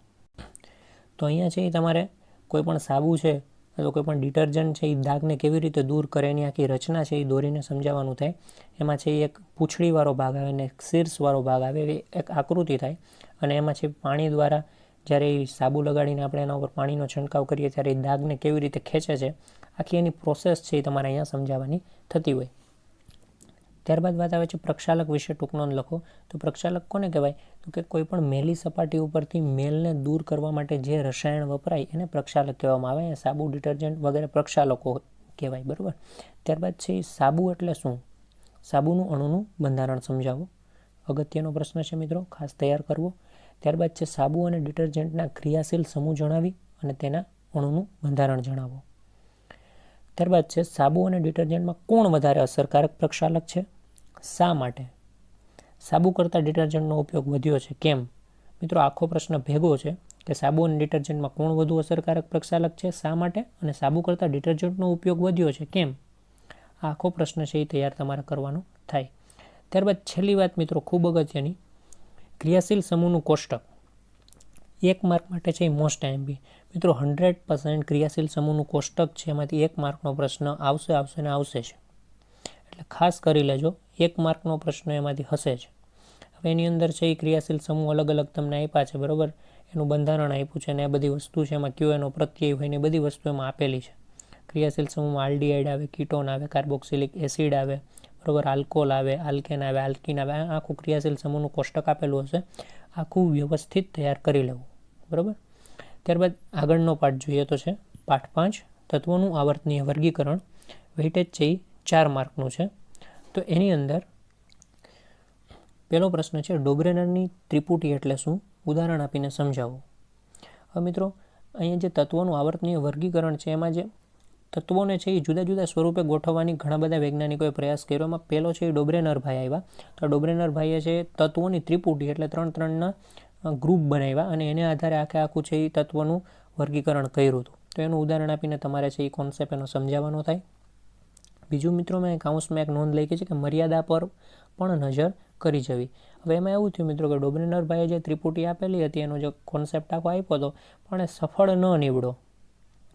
Speaker 1: તો અહીંયા છે એ તમારે કોઈ પણ સાબુ છે અથવા કોઈ પણ ડિટર્જન્ટ છે એ દાગને કેવી રીતે દૂર કરે એની આખી રચના છે એ દોરીને સમજાવવાનું થાય. એમાં છે એક પૂંછડીવાળો ભાગ આવે અને એક શીર્ષવાળો ભાગ આવે, એવી એક આકૃતિ થાય અને એમાં છે પાણી દ્વારા જ્યારે એ સાબુ લગાડીને આપણે એના ઉપર પાણીનો છંટકાવ કરીએ ત્યારે એ દાગને કેવી રીતે ખેંચે છે, આખી એની પ્રોસેસ છે એ તમારે અહીંયા સમજાવવાની થતી હોય. ત્યારબાદ વાત આવે છે પ્રક્ષાલક વિશે ટૂંક નોંધ લખો. તો પ્રક્ષાલક કોને કહેવાય? તો કે કોઈ પણ મેલી સપાટી ઉપરથી મેલને દૂર કરવા માટે જે રસાયણ વપરાય એને પ્રક્ષાલક કહેવામાં આવે. સાબુ, ડિટર્જન્ટ વગેરે પ્રક્ષાલકો કહેવાય, બરાબર. ત્યારબાદ છે સાબુ એટલે શું? સાબુનું અણુનું બંધારણ સમજાવો. અગત્યનો પ્રશ્ન છે મિત્રો, ખાસ તૈયાર કરવો. ત્યારબાદ છે સાબુ અને ડિટર્જન્ટના ક્રિયાશીલ સમૂહ જણાવી અને તેના અણુનું બંધારણ જણાવો. ત્યારબાદ છે સાબુ અને ડિટર્જન્ટમાં કોણ વધારે અસરકારક પ્રક્ષાલક છે? શા માટે? સાબુ કરતાં ડિટર્જન્ટનો ઉપયોગ વધ્યો છે, કેમ? મિત્રો આખો પ્રશ્ન ભેગો છે કે સાબુ અને ડિટર્જન્ટમાં કોણ વધુ અસરકારક પ્રક્ષાલક છે, શા માટે, અને સાબુ કરતાં ડિટર્જન્ટનો ઉપયોગ વધ્યો છે, કેમ? આ આખો પ્રશ્ન છે એ તૈયાર તમારે કરવાનો થાય. ત્યારબાદ છેલ્લી વાત મિત્રો ખૂબ અગત્યની, ક્રિયાશીલ સમૂહનું કોષ્ટક. 1 માર્ક માટે છે એ મોસ્ટ આઈએમપી. મિત્રો 100% ક્રિયાશીલ સમૂહનું કોષ્ટક છે એમાંથી 1 માર્કનો પ્રશ્ન આવશે ને આવશે જ. એટલે ખાસ કરી લેજો, 1 માર્કનો પ્રશ્ન એમાંથી હશે જ. હવે એની અંદર છે એ ક્રિયાશીલ સમૂહ અલગ અલગ તમને આપ્યા છે, બરાબર. એનું બંધારણ આપ્યું છે અને આ બધી વસ્તુ છે એમાં કયો એનો પ્રત્યય હોય ને એ બધી વસ્તુ એમાં આપેલી છે. ક્રિયાશીલ સમૂહમાં આલ્ડીહાઇડ આવે, કીટોન આવે, કાર્બોક્સિલિક એસિડ આવે, બરાબર, આલ્કોહોલ આવે, આલ્કેન આવે, આલ્કીન આવે. આખું ક્રિયાશીલ સમૂહનું કોષ્ટક આપેલું હશે. આખું વ્યવસ્થિત તૈયાર કરી લેવું, બરાબર. ત્યારબાદ આગળનો પાઠ જોઈએ તો છે પાઠ 5, તત્વોનું આવર્તનીય વર્ગીકરણ. વેઇટેજ છે એ 4 માર્કનું છે. તો એની અંદર પહેલો પ્રશ્ન છે ડોબ્રેનરની ત્રિપુટી એટલે શું? ઉદાહરણ આપીને સમજાવો. હવે મિત્રો અહીંયા જે તત્વોનું આવર્તનીય વર્ગીકરણ છે એમાં જે તત્વોને છે એ જુદા જુદા સ્વરૂપે ગોઠવવાની ઘણા બધા વૈજ્ઞાનિકોએ પ્રયાસ કર્યો. એમાં પહેલો છે એ ડોબ્રેનર ભાઈ આવ્યા. તો ડોબ્રેનર ભાઈએ છે તત્વોની ત્રિપુટી એટલે 3-3ના ગ્રુપ બનાવ્યા અને એને આધારે આખું છે એ તત્વોનું વર્ગીકરણ કર્યું હતું. તો એનું ઉદાહરણ આપીને તમારે છે એ કોન્સેપ્ટ એનો સમજાવવાનો થાય. બીજું મિત્રો મેં કાઉન્સમાં એક નોંધ લખી છે કે મર્યાદા પર પણ નજર કરી જવી. હવે એમાં એવું થયું મિત્રો કે ડોબ્રેનર ભાઈએ જે ત્રિપુટી આપેલી હતી એનો જે કોન્સેપ્ટ આખો આપ્યો હતો પણ એ સફળ ન નીવડો.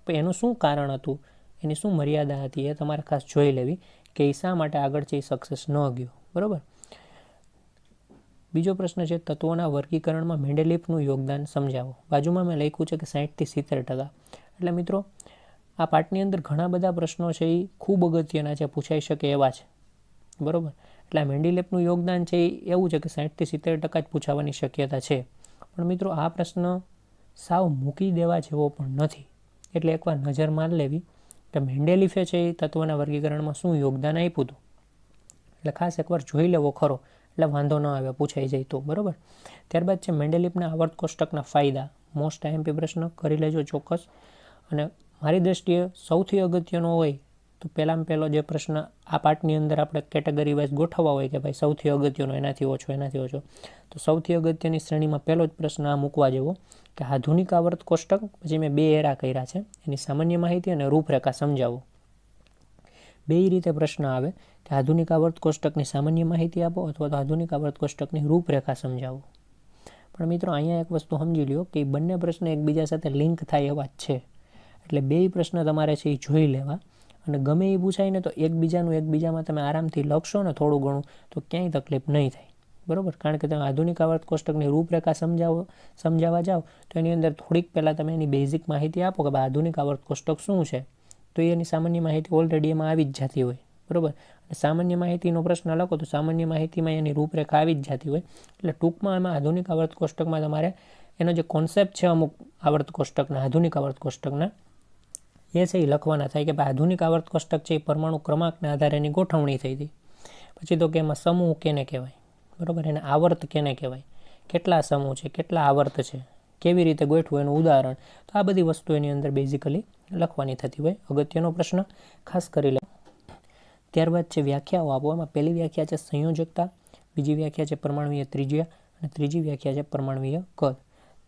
Speaker 1: પણ એનું શું કારણ હતું, એની શું મર્યાદા હતી એ તમારે ખાસ જોઈ લેવી કે એ શા માટે આગળ છે એ સક્સેસ ન ગયો, બરાબર. બીજો પ્રશ્ન છે તત્વોના વર્ગીકરણમાં મેન્ડેલિફનું યોગદાન સમજાવો. બાજુમાં મેં લખ્યું છે કે 60 થી 70%. એટલે મિત્રો આ પાઠની અંદર ઘણા બધા પ્રશ્નો છે એ ખૂબ અગત્યના છે, પૂછાઈ શકે એવા છે, બરાબર. એટલે આ મેન્ડેલિફનું યોગદાન છે એ એવું છે કે 60 થી 70% જ પૂછાવાની શક્યતા છે. પણ મિત્રો આ પ્રશ્ન સાવ મૂકી દેવા જેવો પણ નથી. એટલે એકવાર નજર મારી લેવી કે મેન્ડેલિફે છે એ તત્વના વર્ગીકરણમાં શું યોગદાન આપ્યું હતું. એટલે ખાસ એકવાર જોઈ લેવો ખરો. એટલે વાંધો ન આવે, પૂછાઈ જાય તો, બરાબર. ત્યારબાદ છે મેન્ડેલિફના આવર્ત કોષ્ટકના ફાયદા. મોસ્ટ IMP પ્રશ્ન કરી લેજો ચોક્કસ. અને મારી દ્રષ્ટિએ સૌથી અગત્યનો હોય તો પહેલામાં પહેલો જે પ્રશ્ન આ પાર્ટની અંદર આપણે કેટેગરી વાઇઝ ગોઠવવા હોય કે ભાઈ સૌથી અગત્યનો, એનાથી ઓછો, તો સૌથી અગત્યની શ્રેણીમાં પહેલો જ પ્રશ્ન આ મૂકવા જેવો કે આધુનિક આવર્ત કોષ્ટક, પછી મેં 2 એરા કર્યા છે, એની સામાન્ય માહિતી અને રૂપરેખા સમજાવો. 2 રીતે પ્રશ્ન આવે કે આધુનિક આવર્ત કોષ્ટકની સામાન્ય માહિતી આપો અથવા તો આધુનિક આવર્ત કોષ્ટકની રૂપરેખા સમજાવો. પણ મિત્રો અહીંયા એક વસ્તુ સમજી લો કે બંને પ્રશ્ન એકબીજા સાથે લિંક થાય એવા જ છે, એટલે 2 પ્રશ્ન તમારે છે એ જોઈ લેવા. અને ગમે એ પૂછાય ને તો એકબીજામાં તમે આરામથી લખશો ને થોડું ઘણું તો ક્યાંય તકલીફ નહીં થાય, બરાબર. કારણ કે તમે આધુનિક આવર્ત કોષ્ટકની રૂપરેખા સમજાવવા જાઓ તો એની અંદર થોડીક પહેલાં તમે એની બેઝિક માહિતી આપો કે ભાઈ આધુનિક આવર્ત કોષ્ટક શું છે, તો એની સામાન્ય માહિતી ઓલરેડી એમાં આવી જ જતી હોય, બરાબર. અને સામાન્ય માહિતીનો પ્રશ્ન લખો તો સામાન્ય માહિતીમાં એની રૂપરેખા આવી જ જતી હોય. એટલે ટૂંકમાં એમાં આધુનિક આવર્ત કોષ્ટકમાં તમારે એનો જે કોન્સેપ્ટ છે અમુક આવર્ત કોષ્ટકના, આધુનિક આવર્ત કોષ્ટકના, એ છે એ લખવાના થાય કે ભાઈ આધુનિક આવર્ત કોષ્ટક છે એ પરમાણુ ક્રમાંકના આધારે એની ગોઠવણી થઈ હતી. પછી તો કે એમાં સમૂહ કેને કહેવાય, બરાબર, એને આવર્ત કેને કહેવાય, કેટલા સમૂહ છે, કેટલા આવર્ત છે, કેવી રીતે ગોઠવું એનું ઉદાહરણ. તો આ બધી વસ્તુ એની અંદર બેઝિકલી લખવાની થતી હોય. અગત્યનો પ્રશ્ન ખાસ કરી લે. ત્યારબાદ છે વ્યાખ્યાઓ આપો. એમાં પહેલી વ્યાખ્યા છે સંયોજકતા, બીજી વ્યાખ્યા છે પરમાણુય ત્રિજ્યા અને ત્રીજી વ્યાખ્યા છે પરમાણુય કદ.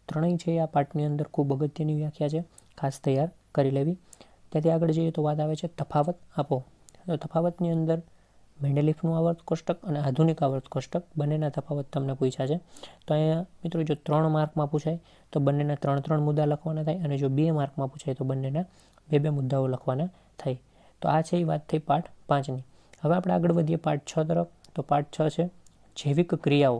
Speaker 1: ત્રણેય છે આ પાઠની અંદર ખૂબ અગત્યની વ્યાખ્યા છે, ખાસ તૈયાર કરી લેવી. ત્યાંથી આગળ જઈએ તો વાત આવે છે તફાવત આપો. તો તફાવતની અંદર મેન્ડેલિફનું આવર્ત કોષ્ટક અને આધુનિક આવર્ત કોષ્ટક બંનેના તફાવત તમને પૂછ્યા છે. તો અહીંયા મિત્રો જો 3 માર્કમાં પૂછાય તો બંનેના 3 મુદ્દા લખવાના થાય, અને જો 2 માર્કમાં પૂછાય તો બંનેના 2 મુદ્દાઓ લખવાના થાય. તો આ છે એ વાત થઈ પાઠ 5ની. હવે આપણે આગળ વધીએ પાઠ 6 તરફ. તો પાઠ 6 છે જૈવિક ક્રિયાઓ.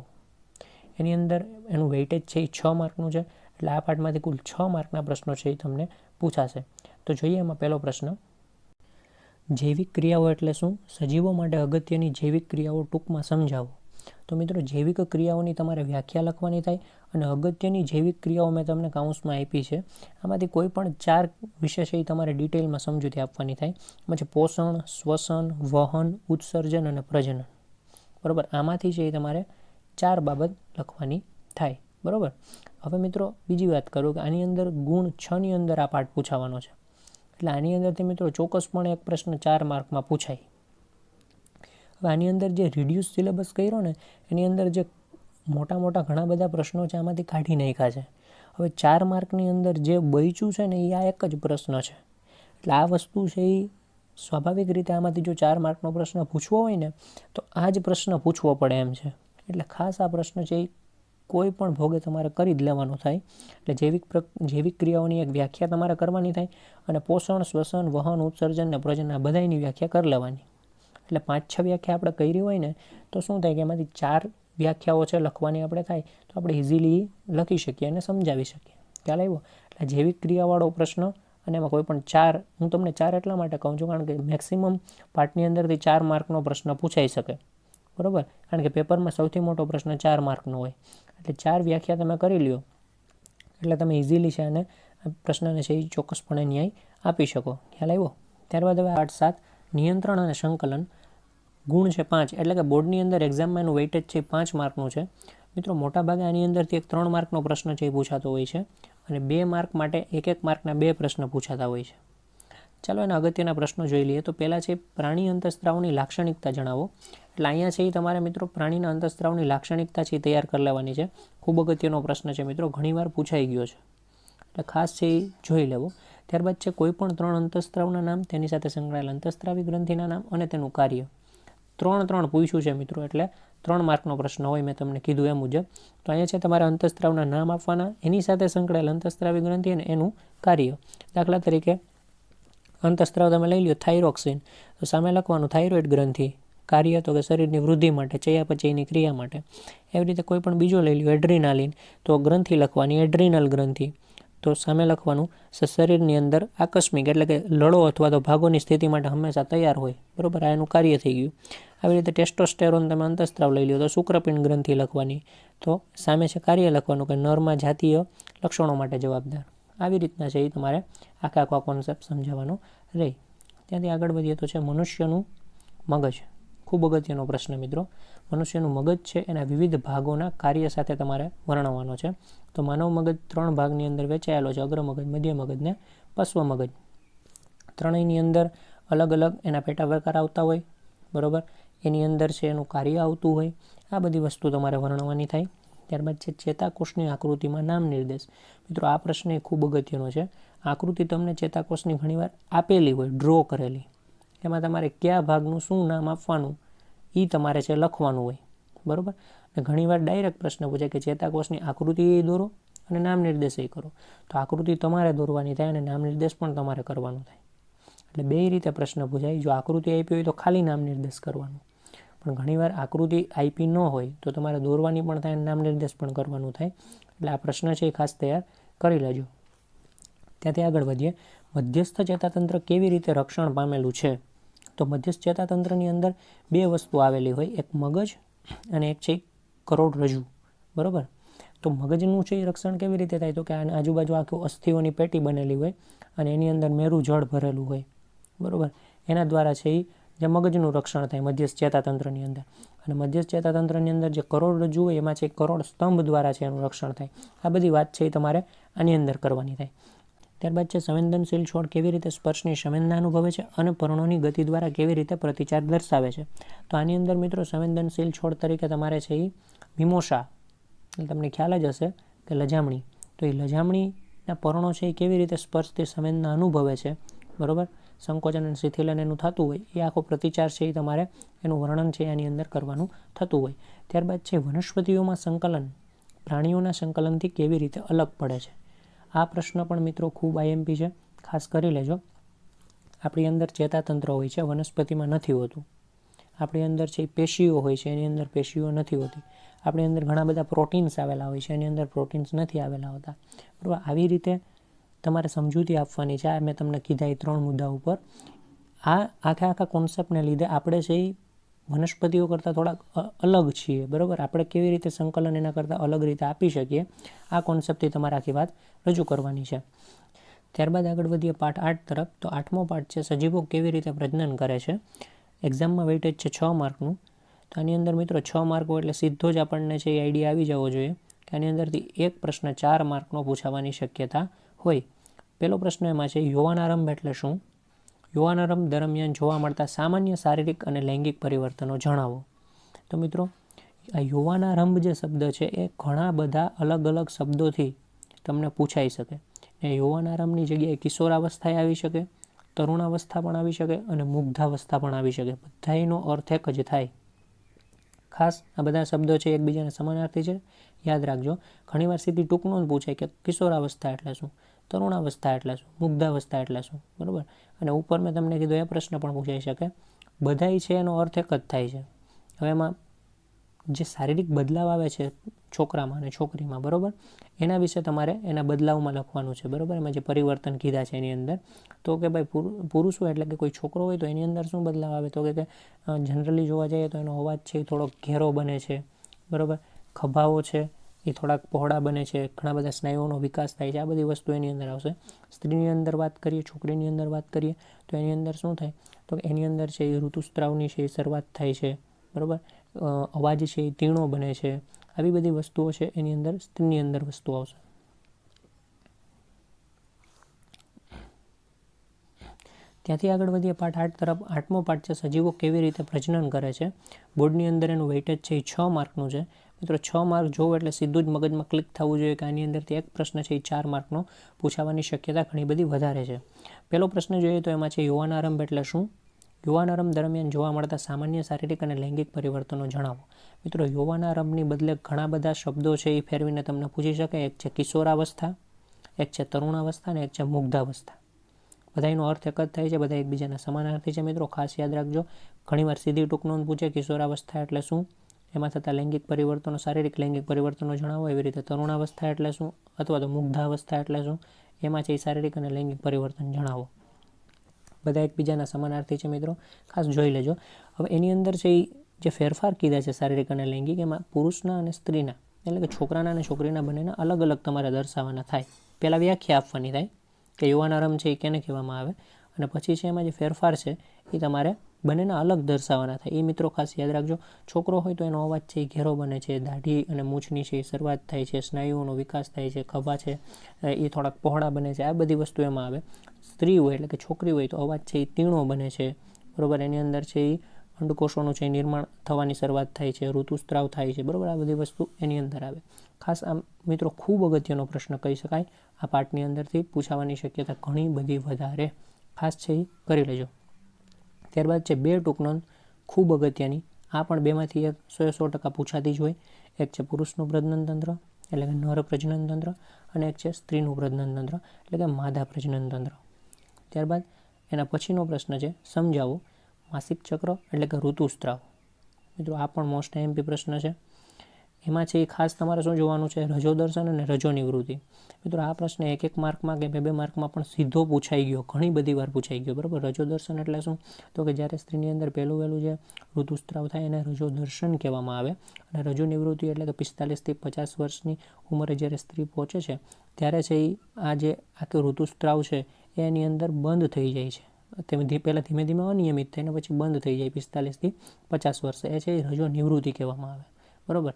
Speaker 1: એની અંદર એનું વેઇટેજ છે એ 6 માર્કનું છે, એટલે આ પાઠમાંથી કુલ 6 માર્કના પ્રશ્નો છે એ તમને પૂછાશે. તો જોઈએ એમાં પહેલો પ્રશ્ન, જૈવિક ક્રિયાઓ એટલે શું? સજીવો માટે અગત્યની જૈવિક ક્રિયાઓ ટૂંકમાં સમજાવો. તો મિત્રો જૈવિક ક્રિયાઓની તમારે વ્યાખ્યા લખવાની થાય, અને અગત્યની જૈવિક ક્રિયાઓ મેં તમને કાઉન્સમાં આપી છે. આમાંથી કોઈ પણ 4 વિશે છે એ તમારે ડિટેલમાં સમજૂતી આપવાની થાય. એમાં છે પોષણ, શ્વસન, વહન, ઉત્સર્જન અને પ્રજનન, બરાબર. આમાંથી છે એ તમારે 4 બાબત લખવાની થાય, બરાબર. હવે મિત્રો બીજી વાત કરું કે આની અંદર ગુણ 6ની અંદર આ પાઠ પૂછાવાનો છે, એટલે આની અંદરથી મિત્રો ચોક્કસપણે એક પ્રશ્ન 4 માર્કમાં પૂછાય. હવે આની અંદર જે રિડ્યુસ સિલેબસ કર્યો ને એની અંદર જે મોટા ઘણા બધા પ્રશ્નો છે આમાંથી કાઢી નાખ્યા છે. હવે 4 માર્કની અંદર જે બચ્યું છે ને એ આ એક જ પ્રશ્ન છે. એટલે આ વસ્તુ છે એ સ્વાભાવિક રીતે આમાંથી જો 4 માર્કનો પ્રશ્ન પૂછવો હોય ને તો આ જ પ્રશ્ન પૂછવો પડે એમ છે. એટલે ખાસ આ પ્રશ્ન છે એ કોઈ પણ ભોગે તમારે કરી જ લેવાનો થાય. એટલે જૈવિક ક્રિયાઓની એક વ્યાખ્યા તમારે કરવાની થાય, અને પોષણ, શ્વસન, વહન, ઉત્સર્જન અને પ્રજનન આ બધાની વ્યાખ્યા કરી લેવાની. એટલે 5-6 વ્યાખ્યા આપણે કરી હોય ને તો શું થાય કે એમાંથી 4 વ્યાખ્યાઓ છે લખવાની આપણે થાય તો આપણે ઇઝીલી લખી શકીએ અને સમજાવી શકીએ. ખ્યાલ આવ્યો? એટલે જૈવિક ક્રિયાવાળો પ્રશ્ન, અને એમાં કોઈ પણ 4, હું તમને 4 એટલા માટે કહું છું કારણ કે મેક્સિમમ પાર્ટની અંદરથી 4 માર્કનો પ્રશ્ન પૂછાઈ શકે, બરાબર. કારણ કે પેપરમાં સૌથી મોટો પ્રશ્ન 4 માર્કનો હોય. એટલે 4 વ્યાખ્યા તમે કરી લ્યો એટલે તમે ઇઝીલી છે અને પ્રશ્નને છે એ ચોક્કસપણે ન્યાય આપી શકો. ખ્યાલ આવ્યો? ત્યારબાદ હવે પાઠ 7 નિયંત્રણ અને સંકલન. ગુણ છે 5, એટલે કે બોર્ડની અંદર એક્ઝામમાં એનું વેઇટેજ છે 5 માર્કનું છે. મિત્રો મોટાભાગે આની અંદરથી એક 3 માર્કનો પ્રશ્ન છે એ પૂછાતો હોય છે, અને 2 માર્ક માટે 1 માર્કના 2 પ્રશ્ન પૂછાતા હોય છે. ચાલો એના અગત્યના પ્રશ્નો જોઈ લઈએ. તો પહેલાં છે પ્રાણી અંતઃસ્ત્રાવની લાક્ષણિકતા જણાવો. એટલે અહીંયા છે એ તમારે મિત્રો પ્રાણીના અંતઃસ્ત્રાવની લાક્ષણિકતા છે એ તૈયાર કરી લેવાની છે. ખૂબ અગત્યનો પ્રશ્ન છે મિત્રો, ઘણીવાર પૂછાઈ ગયો છે, એટલે ખાસ છે એ જોઈ લેવો. ત્યારબાદ છે કોઈ પણ 3 અંતઃસ્ત્રાવના નામ, તેની સાથે સંકળાયેલ અંતઃસ્ત્રાવી ગ્રંથિના નામ અને તેનું કાર્ય. 3 પૂછ્યું છે મિત્રો, એટલે 3 માર્કનો પ્રશ્ન હોય મેં તમને કીધું એ મુજબ. તો અહીંયા છે તમારે અંતઃસ્ત્રાવના નામ આપવાના, એની સાથે સંકળાયેલ અંતઃસ્ત્રાવી ગ્રંથિ અને એનું કાર્ય. દાખલા તરીકે અંતઃસ્ત્રાવ તમે લઈ લો થાઇરોક્સિન, તો સામે લખવાનું થાઇરોઇડ ગ્રંથિ. કાર્ય તો કે શરીરની વૃદ્ધિ માટે, ચયાપચયની ક્રિયા માટે. એવી રીતે કોઈ પણ બીજો લઈ લો એડ્રીનાલિન, તો ગ્રંથિ લખવાની એડ્રીનલ ગ્રંથિ, તો સામે લખવાનું શરીરની અંદર આકસ્મિક એટલે કે લડો અથવા તો ભાગોની સ્થિતિ માટે હંમેશા તૈયાર હોય, બરાબર. આ એનું કાર્ય થઈ ગયું. આવી રીતે ટેસ્ટોસ્ટેરોન તમે અંતઃસ્ત્રાવ લઈ લો તો શુક્રપિંડ ગ્રંથિ લખવાની, તો સામે છે કાર્ય લખવાનું કે નરમાં જાતીય લક્ષણો માટે જવાબદાર. આવી રીતના છે એ તમારે આખા કોન્સેપ્ટ સમજાવવાનો રહે. ત્યાંથી આગળ વધીએ તો છે મનુષ્યનું મગજ. ખૂબ અગત્યનો પ્રશ્ન મિત્રો. મનુષ્યનું મગજ છે એના વિવિધ ભાગોના કાર્ય સાથે તમારે વર્ણવવાનો છે. તો માનવ મગજ 3 ભાગની અંદર વહેંચાયેલો છે: અગ્ર મગજ, મધ્ય મગજ ને પશ્વ મગજ. ત્રણેયની અંદર અલગ અલગ એના પેટા પ્રકાર આવતા હોય, બરાબર. એની અંદર છે એનું કાર્ય આવતું હોય. આ બધી વસ્તુ તમારે વર્ણવવાની થાય. ત્યારબાદ છે ચેતાકોષની આકૃતિમાં નામ નિર્દેશ. મિત્રો આ પ્રશ્ન એ ખૂબ અગત્યનો છે. આકૃતિ તમને ચેતાકોષની ઘણીવાર આપેલી હોય, ડ્રો કરેલી. એમાં તમારે કયા ભાગનું શું નામ આપવાનું એ તમારે છે લખવાનું હોય, બરાબર. અને ઘણીવાર ડાયરેક્ટ પ્રશ્ન પૂછે કે ચેતાકોષની આકૃતિ દોરો અને નામ નિર્દેશ કરો. તો આકૃતિ તમારે દોરવાની થાય અને નામ નિર્દેશ પણ તમારે કરવાનું થાય. એટલે બે રીતે પ્રશ્ન પૂછાય. જો આકૃતિ આપી હોય તો ખાલી નામ નિર્દેશ કરવાનું, પણ ઘણીવાર આકૃતિ આપી ન હોય તો તમારે દોરવાની પણ થાય અને નામ નિર્દેશ પણ કરવાનું થાય. એટલે આ પ્રશ્ન છે એ ખાસ તૈયાર કરી લેજો. ત્યાંથી આગળ વધીએ. મધ્યસ્થ ચેતાતંત્ર કેવી રીતે રક્ષણ પામેલું છે? તો મધ્યસ્થ ચેતાતંત્રની અંદર 2 વસ્તુ આવેલી હોય, એક મગજ અને એક છે કરોડરજ્જુ, બરાબર. તો મગજનું છે એ રક્ષણ કેવી રીતે થાય? તો કે આની આજુબાજુ આખું અસ્થિઓની પેટી બનેલી હોય અને એની અંદર મેરું જળ ભરેલું હોય, બરાબર. એના દ્વારા છે એ જે મગજનું રક્ષણ થાય મધ્યસ્થ ચેતાતંત્રની અંદર. અને મધ્યસ્થ ચેતાતંત્રની અંદર જે કરોડરજ્જુ હોય એમાં છે કરોડ સ્તંભ દ્વારા છે એનું રક્ષણ થાય. આ બધી વાત છે એ તમારે આની અંદર કરવાની થાય. ત્યારબાદ છે સંવેદનશીલ છોડ કેવી રીતે સ્પર્શની સંવેદના અનુભવે છે અને પર્ણોની ગતિ દ્વારા કેવી રીતે પ્રતિચાર દર્શાવે છે? તો આની અંદર મિત્રો સંવેદનશીલ છોડ તરીકે તમારે છે એ મિમોસા, તમને ખ્યાલ જ હશે કે લજામણી. તો એ લજામણીના પર્ણો છે એ કેવી રીતે સ્પર્શથી સંવેદના અનુભવે છે, બરાબર. સંકોચન અને શિથિલન એનું થતું હોય એ આખો પ્રતિચાર છે એ તમારે એનું વર્ણન છે એની અંદર કરવાનું થતું હોય. ત્યારબાદ છે વનસ્પતિઓમાં સંકલન પ્રાણીઓના સંકલનથી કેવી રીતે અલગ પડે છે? આ પ્રશ્ન પણ મિત્રો ખૂબ IMP છે, ખાસ કરી લેજો. આપણી અંદર ચેતાતંત્ર હોય છે, વનસ્પતિમાં નથી હોતું. આપણી અંદર છે પેશીઓ હોય છે, એની અંદર પેશીઓ નથી હોતી. આપણી અંદર ઘણા બધા પ્રોટીન્સ આવેલા હોય છે, એની અંદર પ્રોટીન્સ નથી આવેલા હોતા, બરાબર. આવી રીતે તમારે સમજૂતી આપવાની છે. આ મેં તમને કીધા એ 3 મુદ્દા ઉપર. આ આખા કોન્સેપ્ટને લીધે આપણે છે એ વનસ્પતિઓ કરતાં થોડાક અલગ છીએ, બરાબર. આપણે કેવી રીતે સંકલન એના કરતાં અલગ રીતે આપી શકીએ, આ કોન્સેપ્ટથી તમારે આખી વાત રજૂ કરવાની છે. ત્યારબાદ આગળ વધીએ પાઠ 8 તરફ. તો 8મો પાઠ છે સજીવો કેવી રીતે પ્રજનન કરે છે. એક્ઝામમાં વેઇટેજ છે 6 માર્કનું. તો આની અંદર મિત્રો 6 માર્ક હોય એટલે સીધો જ આપણને છે એ આઈડિયા આવી જવો જોઈએ કે આની અંદરથી એક પ્રશ્ન 4 માર્કનો પૂછાવાની શક્યતા હોય. પહેલો પ્રશ્ન એમાં છે યૌવનારંભ એટલે શું? યૌવનારંભ દરમિયાન જોવા મળતા સામાન્ય શારીરિક અને લૈંગિક પરિવર્તનો જણાવો. તો મિત્રો આ યૌવનારંભ જે શબ્દ છે એ ઘણા બધા અલગ અલગ શબ્દોથી તમને પૂછાઈ શકે. એ યૌવનારંભની જગ્યાએ કિશોરાવસ્થાએ આવી શકે, તરુણાવસ્થા પણ આવી શકે અને મુગ્ધાવસ્થા પણ આવી શકે. બધાનો અર્થ એક જ થાય. ખાસ આ બધા શબ્દો છે એકબીજાને સમાનાર્થી છે, યાદ રાખજો. ઘણીવાર સીધી ટૂંકનો જ પૂછાય કે કિશોરાવસ્થા એટલે શું, તરુણાવસ્થા એટલે શું, મુગ્ધાવસ્થા એટલે શું, બરાબર. અને ઉપર મેં તમને કીધું એ પ્રશ્ન પણ પૂછાઈ શકે. બધાય છે એનો અર્થ એક જ થાય છે. હવે એમાં જે શારીરિક બદલાવ આવે છે છોકરામાં અને છોકરીમાં, બરાબર, એના વિશે તમારે એના બદલાવમાં લખવાનું છે, બરાબર. એમાં જે પરિવર્તન કીધા છે એની અંદર તો કે ભાઈ પુરુષો એટલે કે કોઈ છોકરો હોય તો એની અંદર શું બદલાવ આવે? તો કે જનરલી જોવા જઈએ તો એનો અવાજ છે એ થોડોક ઘેરો બને છે, બરાબર. ખભાઓ છે એ થોડાક પહોળા બને છે, ઘણા બધા સ્નાયુઓનો વિકાસ થાય છે. આ બધી વસ્તુ એની અંદર આવશે. સ્ત્રીની અંદર વાત કરીએ, છોકરીની અંદર વાત કરીએ તો એની અંદર શું થાય? તો એની અંદર છે એ ઋતુસ્ત્રાવની છે એ શરૂઆત થાય છે, બરાબર. અવાજ છે એ તીણો બને છે. આવી બધી વસ્તુઓ છે એની અંદર સ્ત્રીની અંદર વસ્તુ આવશે. ત્યાંથી આગળ વધીએ પાઠ 8 તરફ. 8મો પાઠ છે સજીવો કેવી રીતે પ્રજનન કરે છે. બોર્ડની અંદર એનું વેઇટેજ છે એ 6 માર્કનું છે. મિત્રો 6 માર્ક જોવો એટલે સીધું જ મગજમાં ક્લિક થવું જોઈએ કે આની અંદરથી એક પ્રશ્ન છે એ 4 માર્કનો પૂછાવાની શક્યતા ઘણી બધી વધારે છે. પહેલો પ્રશ્ન જોઈએ તો એમાં છે યૌવનારંભ એટલે શું? યૌવનારંભ દરમિયાન જોવા મળતા સામાન્ય શારીરિક અને લૈંગિક પરિવર્તનો જણાવો. મિત્રો યૌવનારંભની બદલે ઘણા બધા શબ્દો છે એ ફેરવીને તમને પૂછી શકે. એક છે કિશોરાવસ્થા, એક છે તરુણાવસ્થા અને એક છે મુગ્ધાવસ્થા. બધાનો અર્થ એક જ થાય છે, બધા એકબીજાના સમાનાર્થી છે. મિત્રો ખાસ યાદ રાખજો. ઘણીવાર સીધી ટૂંકનો પૂછે કિશોરાવસ્થા એટલે શું, એમાં થતા લૈંગિક પરિવર્તનો, શારીરિક લૈંગિક પરિવર્તનો જણાવો. એવી રીતે તરુણાવસ્થા એટલે શું અથવા તો મુગ્ધાવસ્થા એટલે શું, એમાં છે શારીરિક અને લૈંગિક પરિવર્તન જણાવો. બધા એકબીજાના સમાનાર્થી છે મિત્રો, ખાસ જોઈ લેજો. હવે એની અંદર છે એ જે ફેરફાર કીધા છે શારીરિક અને લૈંગિક, એમાં પુરુષના અને સ્ત્રીના એટલે કે છોકરાના અને છોકરીના બંનેના અલગ અલગ તમારે દર્શાવવાના થાય. પહેલાં વ્યાખ્યા આપવાની થાય કે યૌવનારંભ છે એ કેને કહેવામાં આવે, અને પછી છે એમાં જે ફેરફાર છે એ તમારે બંનેના અલગ દર્શાવવાના થાય. એ મિત્રો ખાસ યાદ રાખજો. છોકરો હોય તો એનો અવાજ છે એ ઘેરો બને છે, દાઢી અને મૂછની છે એ શરૂઆત થાય છે, સ્નાયુઓનો વિકાસ થાય છે, ખભા છે એ થોડાક પહોળા બને છે, આ બધી વસ્તુ એમાં આવે. સ્ત્રી હોય એટલે કે છોકરી હોય તો અવાજ છે એ તીણો બને છે, બરાબર. એની અંદર છે એ અંડકોષોનું છે નિર્માણ થવાની શરૂઆત થાય છે, ઋતુસ્ત્રાવ થાય છે, બરાબર. આ બધી વસ્તુ એની અંદર આવે. ખાસ આમ મિત્રો ખૂબ અગત્યનો પ્રશ્ન કહી શકાય. આ પાર્ટની અંદરથી પૂછાવાની શક્યતા ઘણી બધી વધારે. ખાસ છે એ કરી લેજો. ત્યારબાદ છે 2 ટૂંક નોંધ ખૂબ અગત્યની. આ પણ બેમાંથી એક 100% પૂછાતી જ હોય. એક છે પુરુષનું પ્રજનન તંત્ર એટલે કે નર પ્રજનન તંત્ર, અને એક છે સ્ત્રીનું પ્રજનન તંત્ર એટલે કે માદા પ્રજનન તંત્ર. ત્યારબાદ એના પછીનો પ્રશ્ન છે સમજાવો માસિક ચક્ર એટલે કે ઋતુસ્ત્રાવ. મિત્રો આ પણ મોસ્ટ આઈએમપી પ્રશ્ન છે. એમાં છે એ ખાસ તમારે શું જોવાનું છે, રજો દર્શન અને રજો નિવૃત્તિ. મિત્રો આ પ્રશ્ન 1 માર્કમાં કે 2 માર્કમાં પણ સીધો પૂછાઈ ગયો, ઘણી બધી વાર પૂછાઈ ગયો, બરાબર. રજો દર્શન એટલે શું, તો કે જ્યારે સ્ત્રીની અંદર પહેલું જે ઋતુસ્ત્રાવ થાય એને રજો દર્શન કહેવામાં આવે. અને રજો નિવૃત્તિ એટલે કે 45 થી 50 વર્ષની ઉંમરે જ્યારે સ્ત્રી પહોંચે છે ત્યારે છે એ આ જે આખું ઋતુસ્ત્રાવ છે એ એની અંદર બંધ થઈ જાય છે. પહેલાં ધીમે ધીમે અનિયમિત થઈને પછી બંધ થઈ જાય 45 થી 50 વર્ષે. એ છે રજો નિવૃત્તિ કહેવામાં આવે, બરાબર.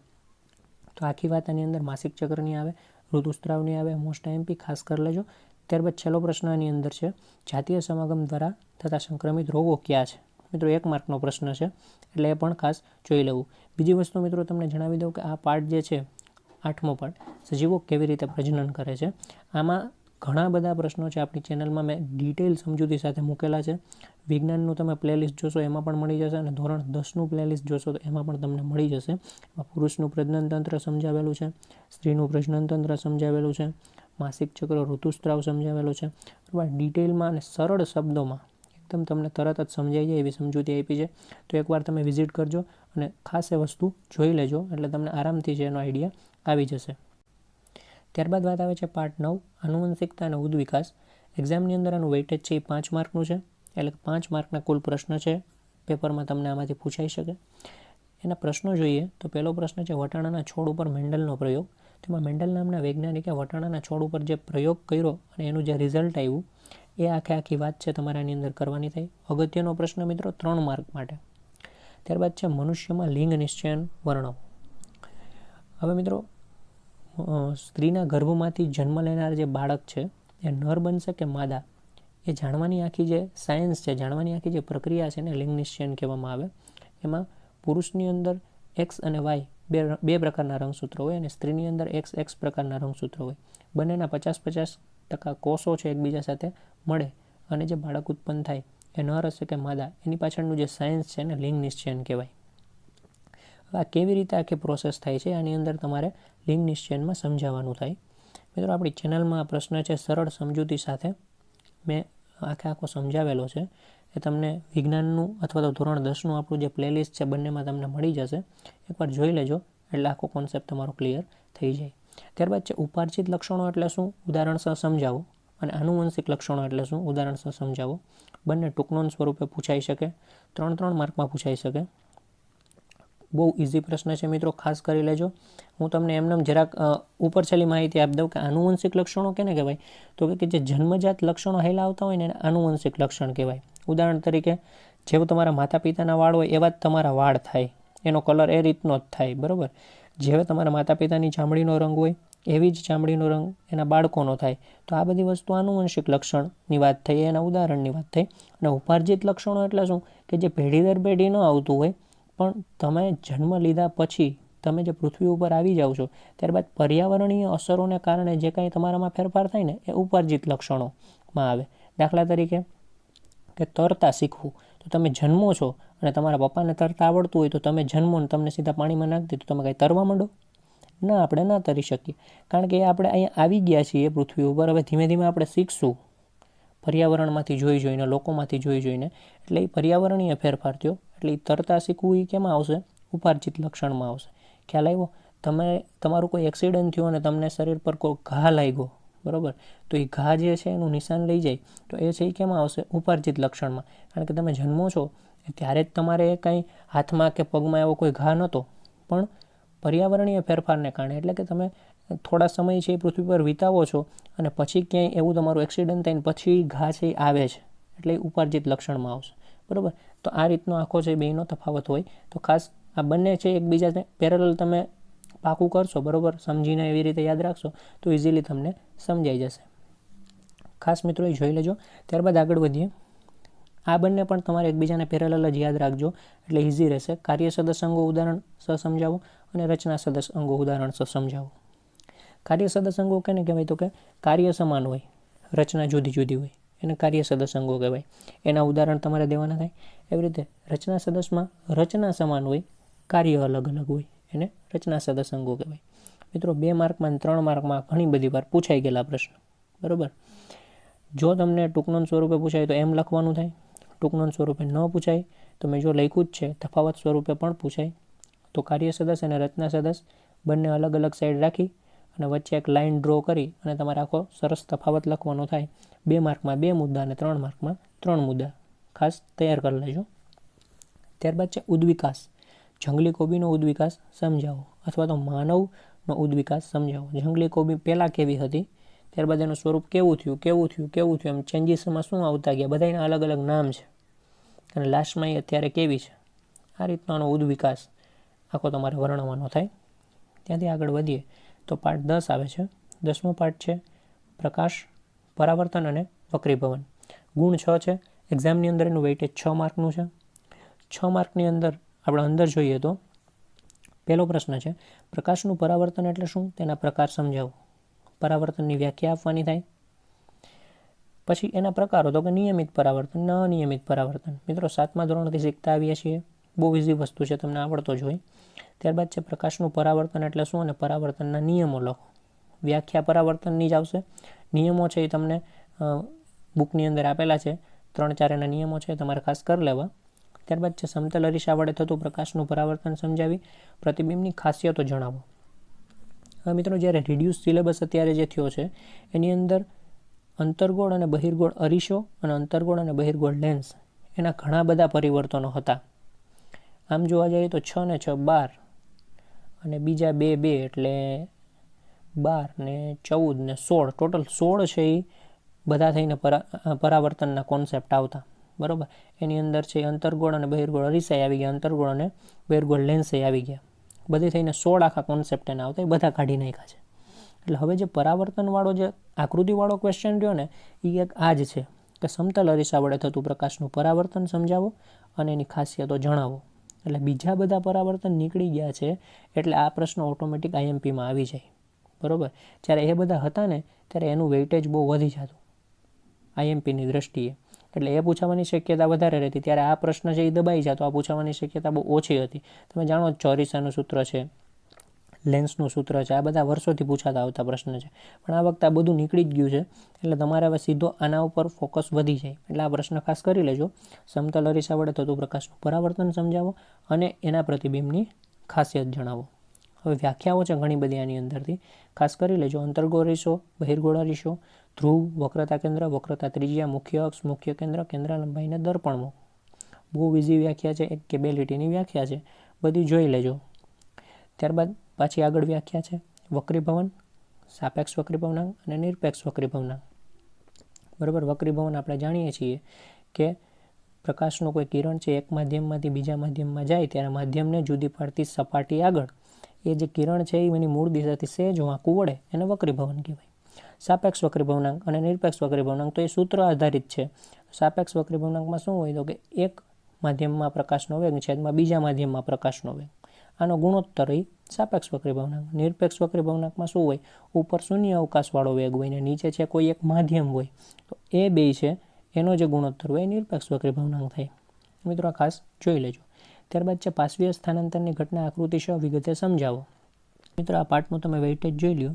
Speaker 1: તો આખી વાત આની અંદર માસિક ચક્રની આવે, ઋતુસ્ત્રાવની આવે. મોસ્ટ આઈએમપી ખાસ કરી લેજો. ત્યારબાદ છેલ્લો પ્રશ્ન આની અંદર છે જાતીય સમાગમ દ્વારા થતા સંક્રમિત રોગો કયા છે. મિત્રો 1 માર્કનો પ્રશ્ન છે એટલે એ પણ ખાસ જોઈ લેવું. બીજી વસ્તુ મિત્રો તમને જણાવી દઉં કે આ પાર્ટ જે છે 8મો પાર્ટ, સજીવો કેવી રીતે પ્રજનન કરે છે, આમાં ઘણા બધા પ્રશ્નો છે. આપણી ચેનલમાં મેં ડિટેલ સમજૂતી સાથે મૂકેલા છે. વિજ્ઞાનનું તમે પ્લેલિસ્ટ જોશો એમાં પણ મળી જશે, અને ધોરણ 10નું પ્લેલિસ્ટ જોશો તો એમાં પણ તમને મળી જશે. એમાં પુરુષનું પ્રજનન તંત્ર સમજાવેલું છે, સ્ત્રીનું પ્રજનન તંત્ર સમજાવેલું છે, માસિક ચક્ર ઋતુસ્ત્રાવ સમજાવેલું છે, બરાબર. ડિટેલમાં અને સરળ શબ્દોમાં એકદમ તમને તરત જ સમજાઈ જાય એવી સમજૂતી આપી છે. તો એકવાર તમે વિઝિટ કરજો અને ખાસ એ વસ્તુ જોઈ લેજો એટલે તમને આરામથી છે એનો આઈડિયા આવી જશે. ત્યારબાદ વાત આવે છે પાર્ટ 9 આનુવંશિકતા અને ઉદ્વિકાસ. એક્ઝામની અંદર આનું વેઇટેજ છે એ 5 માર્કનું છે એટલે કે 5 માર્કના કુલ પ્રશ્ન છે પેપરમાં, તમને આમાંથી પૂછાઈ શકે. એના પ્રશ્નો જોઈએ તો પહેલો પ્રશ્ન છે વટાણાના છોડ ઉપર મેન્ડલનો પ્રયોગ. તેમાં મેન્ડલ નામના વૈજ્ઞાનિકે વટાણાના છોડ ઉપર જે પ્રયોગ કર્યો અને એનું જે રિઝલ્ટ આવ્યું એ આખી વાત છે તમારે આની અંદર કરવાની થઈ. અગત્યનો પ્રશ્ન મિત્રો 3 માર્ક માટે. ત્યારબાદ છે મનુષ્યમાં લિંગ નિશ્ચયન વર્ણવો. હવે મિત્રો સ્ત્રીના ગર્ભમાંથી જન્મ લેનાર જે બાળક છે એ નર બનશે કે માદા, એ જાણવાની આખી જે સાયન્સ છે, જાણવાની આખી જે પ્રક્રિયા છે ને લિંગ નિશ્ચયન કહેવામાં આવે. એમાં પુરુષની અંદર એક્સ અને વાય બે પ્રકારના રંગસૂત્રો હોય અને સ્ત્રીની અંદર એક્સ પ્રકારના રંગસૂત્રો હોય. બંનેના 50-50% કોષો છે એકબીજા સાથે મળે અને જે બાળક ઉત્પન્ન થાય એ નર હશે કે માદા, એની પાછળનું જે સાયન્સ છે ને લિંગ નિશ્ચયન કહેવાય. હવે આ કેવી રીતે આખી પ્રોસેસ થાય છે આની અંદર તમારે લિંગ નિશ્ચયનમાં સમજાવવાનું થાય. મિત્રો આપણી ચેનલમાં આ પ્રશ્ન છે સરળ સમજૂતી સાથે મેં આખો સમજાવેલો છે. એ તમને વિજ્ઞાનનું અથવા તો ધોરણ 10નું આપણું જે પ્લેલિસ્ટ છે બંનેમાં તમને મળી જશે. એકવાર જોઈ લેજો એટલે આખો કોન્સેપ્ટ તમારો ક્લિયર થઈ જાય. ત્યારબાદ છે ઉપાર્જિત લક્ષણો એટલે શું, ઉદાહરણસર સમજાવો. અને આનુવંશિક લક્ષણો એટલે શું, ઉદાહરણસર સમજાવો. બંને ટૂંકનોંધ સ્વરૂપે પૂછાઈ શકે, 3 માર્કમાં પૂછાઈ શકે. બહુ ઇઝી પ્રશ્ન છે મિત્રો, ખાસ કરી લેજો. હું તમને એમને જરાક ઉપર છેલ્લી માહિતી આપી દઉં કે આનુવંશિક લક્ષણો કેને કહેવાય, તો કે જે જન્મજાત લક્ષણો હેલા આવતા હોય ને એને આનુવંશિક લક્ષણ કહેવાય. ઉદાહરણ તરીકે જેવું તમારા માતા પિતાના વાળ હોય એવા જ તમારા વાળ થાય, એનો કલર એ રીતનો જ થાય, બરાબર. જેવા તમારા માતા પિતાની ચામડીનો રંગ હોય એવી જ ચામડીનો રંગ એના બાળકોનો થાય. તો આ બધી વસ્તુ આનુવંશિક લક્ષણની વાત થઈ, એના ઉદાહરણની વાત થઈ. અને ઉપાર્જિત લક્ષણો એટલે શું કે જે પેઢી દર પેઢી ન આવતું હોય પણ તમે જન્મ લીધા પછી તમે જે પૃથ્વી ઉપર આવી જાઓ છો ત્યારબાદ પર્યાવરણીય અસરોને કારણે જે કાંઈ તમારામાં ફેરફાર થાય ને એ ઉપાર્જિત લક્ષણોમાં આવે. દાખલા તરીકે કે તરતા શીખવું, તો તમે જન્મો છો અને તમારા પપ્પાને તરતા આવડતું હોય તો તમે જન્મો ને તમને સીધા પાણીમાં નાખી દીધું, તમે કાંઈ તરવા માંડો? ના, આપણે ના તરી શકીએ, કારણ કે આપણે અહીંયા આવી ગયા છીએ પૃથ્વી ઉપર. હવે ધીમે ધીમે આપણે શીખશું પર્યાવરણમાંથી જોઈને, લોકોમાંથી જોઈને. એટલે એ પર્યાવરણીય ફેરફાર થયો એટલે એ તરતા શીખવું એ કેમાં આવશે, ઉપાર્જિત લક્ષણમાં આવશે. ખ્યાલ આવ્યો? તમારું કોઈ એક્સિડન્ટ થયો અને તમને શરીર પર કોઈ ઘા લાગ્યો, બરાબર, તો એ ઘા જે છે એનું નિશાન લઈ જાય તો એ છે એ કેમાં આવશે, ઉપાર્જિત લક્ષણમાં. કારણ કે તમે જન્મો છો ત્યારે જ તમારે કાંઈ હાથમાં કે પગમાં એવો કોઈ ઘા નહોતો, પણ પર્યાવરણીય ફેરફારને કારણે, એટલે કે તમે થોડા સમય છે એ પૃથ્વી પર વિતાવો છો અને પછી ક્યાંય એવું તમારું એક્સિડન્ટ થાય ને પછી ઘા છે એ આવે છે એટલે એ ઉપાર્જિત લક્ષણમાં આવશે, બરાબર. તો આ રીતનો આખો છે બેનો તફાવત હોય. તો ખાસ આ બંને છે એકબીજાને પેરેલલ તમે પાકું કરશો, બરાબર, સમજીને એવી રીતે યાદ રાખશો તો ઇઝીલી તમને સમજાઈ જશે. ખાસ મિત્રો એ જોઈ લેજો. ત્યારબાદ આગળ વધીએ. આ બંને પણ તમારે એકબીજાને પેરેલલ જ યાદ રાખજો એટલે ઇઝી રહેશે. કાર્ય સદસ્ય અંગો ઉદાહરણ સ સમજાવો અને રચના સદસ્ય અંગો ઉદાહરણ સ સમજાવો. કાર્ય સદસ્ય અંગો કેને કહેવાય? તો કે કાર્ય સમાન હોય, રચના જુદી જુદી હોય, એને કાર્ય સદસ્ય અંગો કહેવાય. એના ઉદાહરણ તમારે દેવાના થાય. એવી રીતે રચના સદસ્યમાં રચના સમાન હોય, કાર્ય અલગ અલગ હોય, એને રચના સદસ્ય અંગો કહેવાય. મિત્રો 2 માર્કમાં 3 માર્કમાં ઘણી બધી વાર પૂછાઈ ગયેલા પ્રશ્ન, બરાબર. જો તમને ટૂંકનોંધ સ્વરૂપે પૂછાય તો એમ લખવાનું થાય. ટૂંકનોંધ સ્વરૂપે ન પૂછાય તો મેં જો લખ્યું જ છે તફાવત સ્વરૂપે પણ પૂછાય તો કાર્ય સદસ્ય અને રચના સદસ્ય બંને અલગ અલગ સાઈડ રાખી અને વચ્ચે એક લાઇન ડ્રો કરી અને તમારે આખો સરસ તફાવત લખવાનો થાય. 2 માર્કમાં 2 મુદ્દા અને 3 માર્કમાં 3 મુદ્દા ખાસ તૈયાર કરી લેજો. ત્યારબાદ છે ઉદ્વિકાસ. જંગલી કોબીનો ઉદ્વિકાસ સમજાવો અથવા તો માનવનો ઉદ્વિકાસ સમજાવો. જંગલી કોબી પહેલાં કેવી હતી, ત્યારબાદ એનું સ્વરૂપ કેવું થયું એમ ચેન્જીસમાં શું આવતા ગયા, બધાના અલગ અલગ નામ છે અને લાસ્ટમાં એ અત્યારે કેવી છે. આ રીતનો ઉદ્વિકાસ આખો તમારે વર્ણવવાનો થાય. ત્યાંથી આગળ વધીએ તો પાઠ 10 આવે છે. 10મો પાઠ છે પ્રકાશ, પરાવર્તન અને વક્રીભવન. ગુણ 6 છે. એક્ઝામની અંદર એનું વેઇટેજ 6 માર્કનું છે. 6 માર્કની અંદર આપણે અંદર જોઈએ તો પહેલો પ્રશ્ન છે પ્રકાશનું પરાવર્તન એટલે શું, તેના પ્રકાર સમજાવો. પરાવર્તનની વ્યાખ્યા આપવાની થાય. પછી એના પ્રકારો તો કે નિયમિત પરાવર્તન, અનિયમિત પરાવર્તન. મિત્રો 7મા ધોરણથી શીખતા આવ્યા છીએ, બહુ ઇઝી વસ્તુ છે, તમને આવડતો જ હોય. ત્યારબાદ છે પ્રકાશનું પરાવર્તન એટલે શું અને પરાવર્તનના નિયમો લખો. વ્યાખ્યા પરાવર્તનની જ આવશે. નિયમો છે એ તમને બુકની અંદર આપેલા છે, 3-4 એના નિયમો છે, તમારે ખાસ કરી લેવા. ત્યારબાદ છે સમતલ અરીસા વડે થતું પ્રકાશનું પરાવર્તન સમજાવી પ્રતિબિંબની ખાસિયતો જણાવો. હવે મિત્રો જ્યારે રિડ્યુસ સિલેબસ અત્યારે જે થયો છે એની અંદર અંતર્ગોળ અને બહિર્ગોળ અરીસો અને અંતર્ગોળ અને બહિર્ગોળ લેન્સ એના ઘણા બધા પરિવર્તનો હતા. આમ જોવા જઈએ તો 6 ને 6 12 અને બીજા 2 2 એટલે 12 ને 14 ને 16 ટોટલ 16 છે એ બધા થઈને પરાવર્તનના કોન્સેપ્ટ આવતા, બરાબર. એની અંદર છે અંતર્ગોળ અને બહિર્ગોળ અરીસાઈ આવી ગયા, અંતર્ગોળ અને બહિર્ગોળ લેન્સઈ આવી ગયા. બધી થઈને 16 આખા કોન્સેપ્ટ એના આવતા, એ બધા કાઢી નાખ્યા છે. એટલે હવે જે પરાવર્તનવાળો જે આકૃતિવાળો ક્વેશ્ચન રહ્યો ને એ એક આ જ છે કે સમતલ અરીસા વડે થતું પ્રકાશનું પરાવર્તન સમજાવો અને એની ખાસિયતો જણાવો. એટલે બીજા બધા પરાવર્તન નીકળી ગયા છે એટલે આ પ્રશ્ન ઓટોમેટિક આઈએમપીમાં આવી જાય, બરાબર. જ્યારે એ બધા હતા ને ત્યારે એનું વેઇટેજ બહુ વધી જતું આઈએમપીની દ્રષ્ટિએ, એટલે એ પૂછાવાની શક્યતા વધારે રહેતી. ત્યારે આ પ્રશ્ન છે એ દબાઈ જતો, આ પૂછાવાની શક્યતા બહુ ઓછી હતી. તમે જાણો છો અરીસાનું સૂત્ર છે, લેન્સનું સૂત્ર છે, આ બધા વર્ષોથી પૂછાતા આવતા પ્રશ્ન છે. પણ આ વખતે આ બધું નીકળી જ ગયું છે એટલે તમારે હવે સીધો આના ઉપર ફોકસ વધી જાય. એટલે આ પ્રશ્ન ખાસ કરી લેજો. સમતલ અરીસા વડે થતું પ્રકાશનું પરાવર્તન સમજાવો અને એના પ્રતિબિંબની ખાસિયત જણાવો. હવે વ્યાખ્યાઓ છે ઘણી બધી આની અંદરથી, ખાસ કરી લેજો. અંતર્ગોળ અરીસો, બહિર્ગોળ અરીસો, ધ્રુવ, વક્રતા કેન્દ્ર, વક્રતા ત્રિજ્યા, મુખ્ય અક્ષ, મુખ્ય કેન્દ્ર, કેન્દ્ર લંબાઈને દર્પણમુખ. બહુ ઇઝી વ્યાખ્યા છે, 1 કે 2 લીટીની વ્યાખ્યા છે, બધી જોઈ લેજો. ત્યારબાદ પાછી આગળ વ્યાખ્યા છે વક્રીભવન, સાપેક્ષ વક્રીભવનાંક અને નિરપેક્ષ વક્રીભવનાંક, બરાબર. વક્રીભવન આપણે જાણીએ છીએ કે પ્રકાશનું કોઈ કિરણ છે એક માધ્યમમાંથી બીજા માધ્યમમાં જાય ત્યારે માધ્યમને જુદી પાડતી સપાટી આગળ એ જે કિરણ છે એની મૂળ દિશાથી સહેજ વાંકું વળે એને વક્રીભવન કહેવાય. સાપેક્ષ વક્રીભવનાંક અને નિરપેક્ષ વક્રીભવનાંક તો એ સૂત્ર આધારિત છે. સાપેક્ષ વક્રીભવનાંકમાં શું હોય તો કે એક માધ્યમમાં પ્રકાશનો વેગ છેદમાં બીજા માધ્યમમાં પ્રકાશનો વેગ, આનો ગુણોત્તર એ સાપેક્ષ વક્રીભવનાંક. નિરપેક્ષ વક્રીભવનાંકમાં શું હોય, ઉપર શૂન્ય અવકાશવાળો વેગ હોય ને નીચે છે કોઈ એક માધ્યમ હોય, તો એ બે છે એનો જે ગુણોત્તર હોય એ નિરપેક્ષ વક્રીભવનાંક થાય. મિત્રો આ ખાસ જોઈ લેજો. ત્યારબાદ છે પાર્શ્વીય સ્થાનાંતરની ઘટના આકૃતિ 6 વિગતે સમજાવો. મિત્રો આ પાર્ટનું તમે વેઇટેજ જોઈ લ્યો,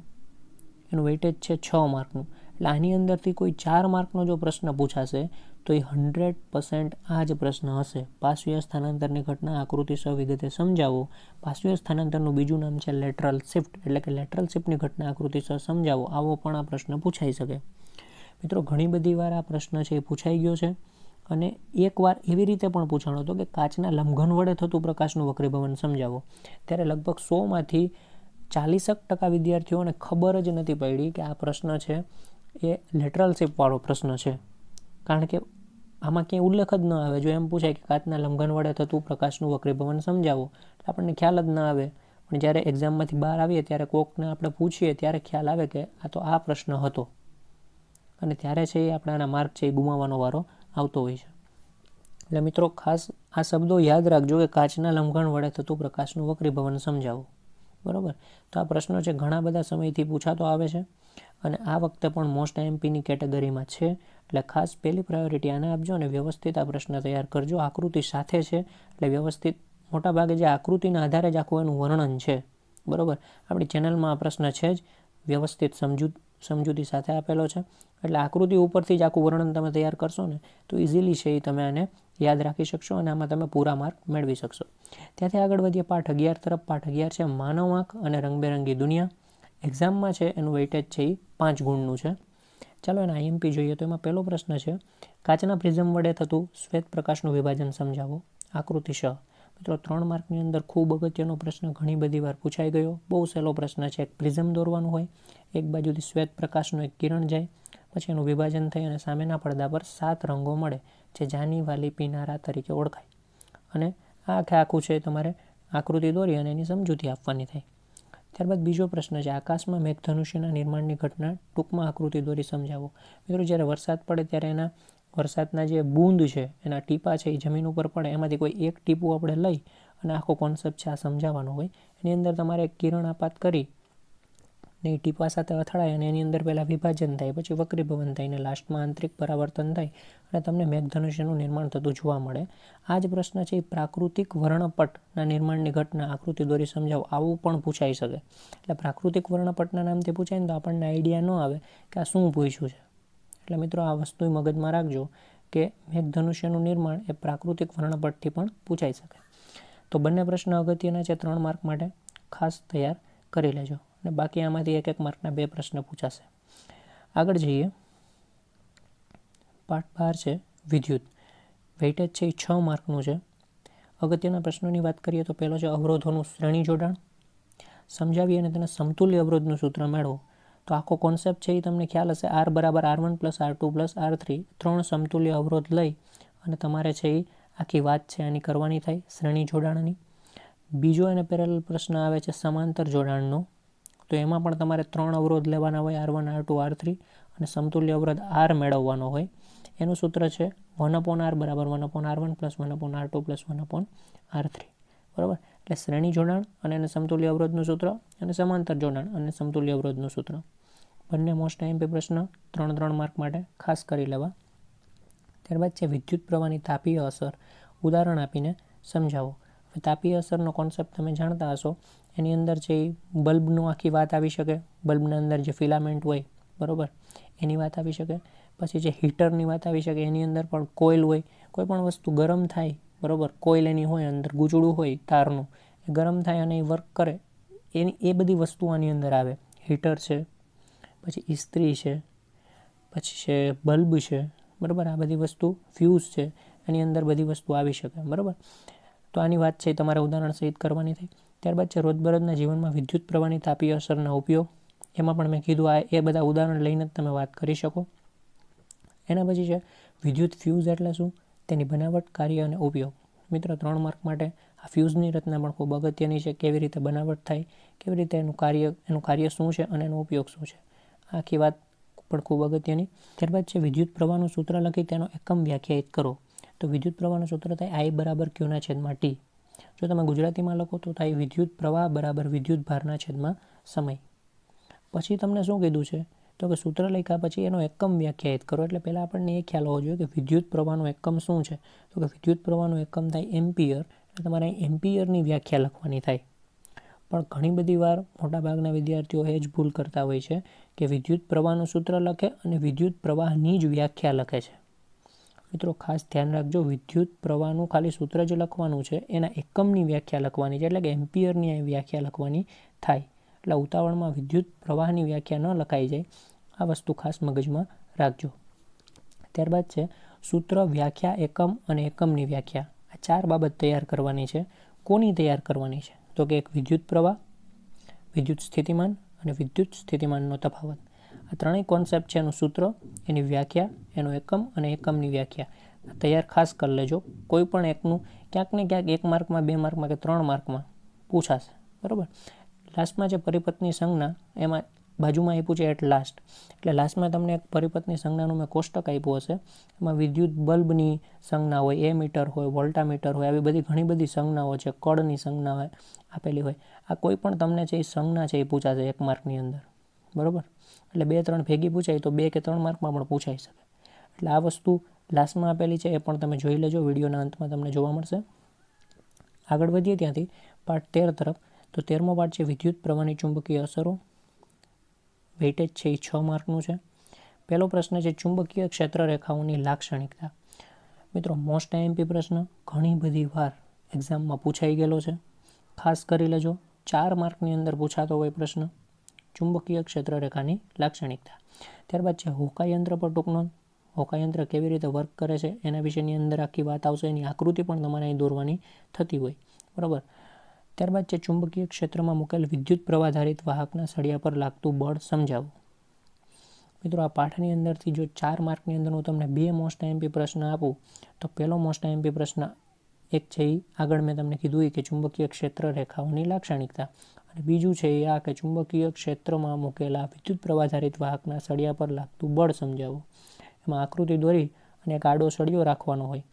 Speaker 1: એનું વેઇટેજ છે 6 માર્કનું. એટલે આની અંદરથી કોઈ 4 માર્કનો જો પ્રશ્ન પૂછાશે તો એ 100% આ જ પ્રશ્ન હશે. પાર્શ્વીય સ્થાનાંતરની ઘટના આકૃતિ 6 વિગતે સમજાવો. પાર્શ્વીય સ્થાનાંતરનું બીજું નામ છે લેટરલ શિફ્ટ, એટલે કે લેટરલ શિફ્ટની ઘટના આકૃતિ 6 સમજાવો. આવો પણ આ પ્રશ્ન પૂછાઈ શકે. મિત્રો ઘણી બધી વાર આ પ્રશ્ન છે એ પૂછાઈ ગયો છે અને એકવાર એવી રીતે પણ પૂછાણો હતો કે કાચના લંબઘન વડે થતું પ્રકાશનું વક્રીભવન સમજાવો. ત્યારે લગભગ 100માંથી 40% વિદ્યાર્થીઓને ખબર જ નથી પડી કે આ પ્રશ્ન છે એ લેટરલ શિફ્ટવાળો પ્રશ્ન છે, કારણ કે આમાં ક્યાંય ઉલ્લેખ જ ન આવે. જો એમ પૂછાય કે કાચના લંઘન વડે થતું પ્રકાશનું વક્રીભવન સમજાવો, તો આપણને ખ્યાલ જ ના આવે. પણ જ્યારે એક્ઝામમાંથી બહાર આવીએ ત્યારે કોકને આપણે પૂછીએ ત્યારે ખ્યાલ આવે કે આ તો આ પ્રશ્ન હતો, અને ત્યારે છે એ આપણાના માર્ક છે એ ગુમાવવાનો વારો આવતો હોય છે. એટલે મિત્રો ખાસ આ શબ્દો યાદ રાખજો કે કાચના લંઘન વડે થતું પ્રકાશનું વક્રીભવન સમજાવો. બરાબર. તો આ પ્રશ્નો છે ઘણા બધા સમયથી પૂછાતો આવે છે અને આ વખતે પણ મોસ્ટ આઈએમપીની કેટેગરીમાં છે. એટલે ખાસ પહેલી પ્રાયોરિટી આને આપજો અને વ્યવસ્થિત આ પ્રશ્ન તૈયાર કરજો. આકૃતિ સાથે છે એટલે વ્યવસ્થિત, મોટાભાગે જે આકૃતિના આધારે જ આખું એનું વર્ણન છે. બરાબર. આપણી ચેનલમાં આ પ્રશ્ન છે જ, વ્યવસ્થિત સમજૂતી સાથે આપેલો છે. એટલે આકૃતિ ઉપરથી જ આખું વર્ણન તમે તૈયાર કરશો ને તો ઇઝીલી છે એ તમે આને યાદ રાખી શકશો અને આમાં તમે પૂરા માર્ક મેળવી શકશો. ત્યાંથી આગળ વધીએ પાઠ 11 તરફ. પાઠ 11 છે માનવ આંખ અને રંગબેરંગી દુનિયા. એક્ઝામમાં છે એનું વેઇટેજ છે એ 5 ગુણનું છે. ચાલો એના આઈએમપી જોઈએ. તો એમાં પહેલો પ્રશ્ન છે કાચના પ્રિઝમ વડે થતું શ્વેત પ્રકાશનું વિભાજન સમજાવો. આકૃતિ શ. મિત્રો 3 માર્કની અંદર ખૂબ અગત્યનો પ્રશ્ન ઘણી બધી વાર પૂછાઈ ગયો. બહુ સહેલો પ્રશ્ન છે. એક પ્રિઝમ દોરવાનું હોય, એક બાજુથી શ્વેત પ્રકાશનું એક કિરણ જાય, પછી એનું વિભાજન થઈ અને સામેના પડદા પર 7 રંગો મળે જે જાની વાલી પીનારા તરીકે ઓળખાય. અને આ આખું છે તમારે આકૃતિ દોરી અને એની સમજૂતી આપવાની થાય. ત્યારબાદ બીજો પ્રશ્ન છે આકાશમાં મેઘધનુષ્યના નિર્માણની ઘટના ટૂંકમાં આકૃતિ દોરી સમજાવો. મિત્રો જ્યારે વરસાદ પડે ત્યારે એના વરસાદના જે બૂંદ છે, એના ટીપા છે એ જમીન ઉપર પડે, એમાંથી કોઈ એક ટીપું આપણે લઈ અને આખો કોન્સેપ્ટ છે આ સમજાવવાનો હોય. એની અંદર તમારે કિરણ આપાત કરી ને એ ટીપા સાથે અથડાય અને એની અંદર પહેલાં વિભાજન થાય, પછી વક્રીભવન થાય ને લાસ્ટમાં આંતરિક પરાવર્તન થાય અને તમને મેઘધનુષ્યનું નિર્માણ થતું જોવા મળે. આ જ પ્રશ્ન છે એ પ્રાકૃતિક વર્ણપટના નિર્માણની ઘટના આકૃતિ દોરી સમજાવો આવું પણ પૂછાઈ શકે. એટલે પ્રાકૃતિક વર્ણપટના નામથી પૂછાય ને તો આપણને આઈડિયા ન આવે કે આ શું પૂછ્યું છે. એટલે મિત્રો આ વસ્તુ મગજમાં રાખજો કે મેઘધનુષ્યનું નિર્માણ એ પ્રાકૃતિક વર્ણપટથી પણ પૂછાઈ શકે. તો બંને પ્રશ્ન અગત્યના છે 3 માર્ક માટે, ખાસ તૈયાર કરી લેજો. અને બાકી આમાંથી 1-1 માર્કના 2 પ્રશ્ન પૂછાશે. આગળ જઈએ. પાઠ 12 છે વિદ્યુત. વેઇટેજ છે એ 6 માર્કનું છે. અગત્યના પ્રશ્નોની વાત કરીએ તો પહેલો છે અવરોધોનું શ્રેણી જોડાણ. સમજાવી અને તેને સમતુલ્ય અવરોધનું સૂત્ર મેળવો. તો આખો કોન્સેપ્ટ છે એ તમને ખ્યાલ હશે. R બરાબર R1 + R2 + R3 3 સમતુલ્ય અવરોધ લઈ અને તમારે છે એ આખી વાત છે આની કરવાની થાય શ્રેણી જોડાણની. બીજો એને પેરેલલ પ્રશ્ન આવે છે સમાંતર જોડાણનો. તો એમાં પણ તમારે 3 અવરોધ લેવાના હોય, R1 R2 R3, અને સમતુલ્ય અવરોધ R મેળવવાનો હોય. એનું સૂત્ર છે 1/R બરાબર 1/R1 + 1/R2 + 1/R3. બરાબર. એટલે શ્રેણી જોડાણ અને એને સમતુલ્ય અવરોધનું સૂત્ર, અને સમાંતર જોડાણ અને સમતુલ્ય અવરોધનું સૂત્ર. બંને મોસ્ટ આઈએમપી પ્રશ્ન 3 માર્ક માટે ખાસ કરી લેવા. ત્યારબાદ છે વિદ્યુત પ્રવાહની તાપીય અસર. ઉદાહરણ આપીને સમજાવો. હવે તાપીય અસરનો કોન્સેપ્ટ તમે જાણતા હશો. એની અંદર છે એ બલ્બનું આખી વાત આવી શકે. બલ્બના અંદર જે ફિલામેન્ટ હોય, બરાબર, એની વાત આવી શકે. પછી જે હીટરની વાત આવી શકે. એની અંદર પણ કોઇલ હોય. કોઈ પણ વસ્તુ ગરમ થાય, બરાબર, કોઇલ એની હોય, અંદર ગૂંચળું હોય તારનું, એ ગરમ થાય અને એ વર્ક કરે, એ બધી વસ્તુ આની અંદર આવે. હીટર છે, પછી ઇસ્ત્રી છે, પછી છે બલ્બ છે, બરાબર. આ બધી વસ્તુ ફ્યુઝ છે, એની અંદર બધી વસ્તુ આવી શકે. બરાબર. તો આની વાત છે તમારે ઉદાહરણ સહિત કરવાની થઈ. ત્યારબાદ છે રોજબરોજના જીવનમાં વિદ્યુત પ્રવાહની તાપીય અસરના ઉપયોગ. એમાં પણ મેં કીધું આ એ બધા ઉદાહરણ લઈને જ તમે વાત કરી શકો. એના પછી છે વિદ્યુત ફ્યુઝ એટલે શું, તેની બનાવટ, કાર્ય અને ઉપયોગ. મિત્રો 3 માર્ક માટે આ ફ્યુઝની રચના પણ ખૂબ અગત્યની છે. કેવી રીતે બનાવટ થાય, કેવી રીતે એનું કાર્ય શું છે અને એનો ઉપયોગ શું છે, આખી વાત પણ ખૂબ અગત્યની. ત્યારબાદ છે વિદ્યુત પ્રવાહનું સૂત્ર લખી તેનો એકમ વ્યાખ્યાયિત કરો. તો વિદ્યુત પ્રવાહનું સૂત્ર થાય I બરાબર Q/T. જો તમે ગુજરાતીમાં લખો તો થાય વિદ્યુત પ્રવાહ બરાબર વિદ્યુત ભારના છેદમાં સમય. પછી તમને શું કીધું છે તો કે સૂત્ર લખ્યા પછી એનો એકમ વ્યાખ્યાયિત કરો. એટલે પહેલાં આપણને એ ખ્યાલ હોવો જોઈએ કે વિદ્યુત પ્રવાહનું એકમ શું છે. તો કે વિદ્યુત પ્રવાહનું એકમ થાય એમ્પિયર. એટલે તમારે એમ્પિયરની વ્યાખ્યા લખવાની થાય. પણ ઘણી બધી વાર મોટાભાગના વિદ્યાર્થીઓ એ જ ભૂલ કરતા હોય છે કે વિદ્યુત પ્રવાહનું સૂત્ર લખે અને વિદ્યુત પ્રવાહની જ વ્યાખ્યા લખે છે. મિત્રો ખાસ ધ્યાન રાખજો, વિદ્યુત પ્રવાહનું ખાલી સૂત્ર જ લખવાનું છે, એના એકમની વ્યાખ્યા લખવાની છે. એટલે કે એમ્પિયરની વ્યાખ્યા લખવાની થાય. એટલે ઉતાવળમાં વિદ્યુત પ્રવાહની વ્યાખ્યા ન લખાઈ જાય, આ વસ્તુ ખાસ મગજમાં રાખજો. ત્યારબાદ છે સૂત્ર, વ્યાખ્યા, એકમ અને એકમની વ્યાખ્યા. આ 4 બાબત તૈયાર કરવાની છે. કોની તૈયાર કરવાની છે તો કે એક વિદ્યુત પ્રવાહ, વિદ્યુત સ્થિતિમાન અને વિદ્યુત સ્થિતિમાનનો તફાવત. આ ત્રણેય કોન્સેપ્ટ છે એનું સૂત્ર, એની વ્યાખ્યા, એનો એકમ અને એકમની વ્યાખ્યા. તૈયાર ખાસ કરી લેજો. કોઈ પણ એકનું ક્યાંક ને ક્યાંક 1 માર્કમાં, 2 માર્કમાં કે 3 માર્કમાં પૂછાશે, બરાબર. લાસ્ટમાં જે પરિપથની સંજ્ઞા એમાં બાજુમાં આપ્યું છે એટ લાસ્ટ, એટલે લાસ્ટમાં તમને એક પરિપથની સંજ્ઞાનું મેં કોષ્ટક આપ્યું હશે. એમાં વિદ્યુત બલ્બની સંજ્ઞા હોય, મીટર હોય, વોલ્ટામીટર હોય, આવી બધી ઘણી બધી સંજ્ઞાઓ છે, કળની સંજ્ઞા હોય આપેલી હોય. આ કોઈ પણ તમને છે એ સંજ્ઞા છે એ પૂછાશે 1 માર્કની અંદર, બરાબર. એટલે 2-3 ભેગી પૂછાય તો 2 કે 3 માર્કમાં પણ પૂછાઈ શકે. એટલે આ વસ્તુ લાસ્ટમાં આપેલી છે, એ પણ તમે જોઈ લેજો. વિડીયોના અંતમાં તમને જોવા મળશે. આગળ વધીએ ત્યાંથી પાઠ 13 તરફ. તો 13મો પાઠ છે વિદ્યુત પ્રવાહની ચુંબકીય અસરો. વેઇટેજ છે એ 6 માર્કનું છે. પહેલો પ્રશ્ન છે ચુંબકીય ક્ષેત્ર રેખાઓની લાક્ષણિકતા. મિત્રો, મોસ્ટ આઈએમપી પ્રશ્ન, ઘણી બધી વાર એક્ઝામમાં પૂછાઈ ગયેલો છે. ખાસ કરી લેજો, 4 માર્કની અંદર પૂછાતો હોય પ્રશ્ન, ચુંબકીય ક્ષેત્ર રેખાની લાક્ષણિકતા. ત્યારબાદ છે હોકાયંત્ર પર ટૂંક નોંધ. હોકાયંત્ર કેવી રીતે વર્ક કરે છે એના વિશેની અંદર આખી વાત આવશે. એની આકૃતિ પણ તમારે અહીં દોરવાની થતી હોય, બરાબર. ત્યારબાદ છે ચુંબકીય ક્ષેત્રમાં મૂકેલ વિદ્યુત પ્રવાધારિત વાહકના સળિયા પર લાગતું બળ સમજાવો. મિત્રો, આ પાઠની અંદરથી જો 4 માર્કની અંદર હું તમને 2 મોસ્ટ આઈએમપી પ્રશ્ન આપું તો પહેલો મોસ્ટ આઈએમપી પ્રશ્ન એક છે એ આગળ મેં તમને કીધું કે ચુંબકીય ક્ષેત્ર રેખાઓની લાક્ષણિકતા, અને બીજું છે એ આ કે ચુંબકીય ક્ષેત્રમાં મૂકેલા વિદ્યુત પ્રવાધારિત વાહકના સળિયા પર લાગતું બળ સમજાવો. એમાં આકૃતિ દોરી અને એક આડો સળિયો રાખવાનો હોય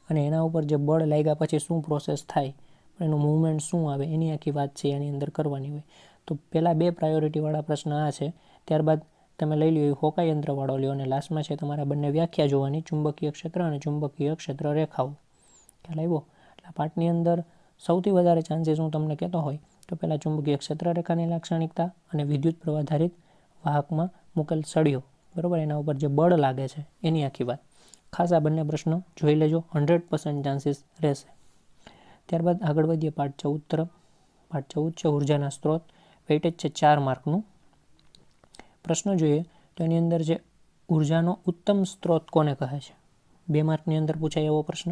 Speaker 1: અને એના ઉપર જે બળ લાગ્યા પછી શું પ્રોસેસ થાય, એનું મૂવમેન્ટ શું આવે, એની આખી વાત છે એની અંદર કરવાની હોય. તો પહેલાં 2 પ્રાયોરિટીવાળા પ્રશ્ન આ છે. ત્યારબાદ તમે લઈ લ્યો એ હોકાયંત્રવાળો લ્યો, અને લાસ્ટમાં છે તમારા બંને વ્યાખ્યા જોવાની, ચુંબકીય ક્ષેત્ર અને ચુંબકીય ક્ષેત્ર રેખાઓ. ખ્યાલ આવ્યો? એટલે પાઠની અંદર સૌથી વધારે ચાન્સીસ હું તમને કહેતો હોય તો પહેલાં ચુંબકીય ક્ષેત્ર રેખાની લાક્ષણિકતા અને વિદ્યુત પ્રવાધારિત વાહકમાં મૂકેલ સળિયો, બરાબર, એના ઉપર જે બળ લાગે છે એની આખી વાત. ખાસ આ બંને પ્રશ્નો જોઈ લેજો, 100% ચાન્સીસ રહેશે. ત્યારબાદ આગળ વધીએ પાઠ 14 તરફ. પાઠ 14 છે ઉર્જાના સ્ત્રોત. વેઇટેજ છે 4 માર્કનું. પ્રશ્ન જોઈએ તો એની અંદર જે ઉર્જાનો ઉત્તમ સ્ત્રોત કોને કહે છે, 2 માર્કની અંદર પૂછાય એવો પ્રશ્ન.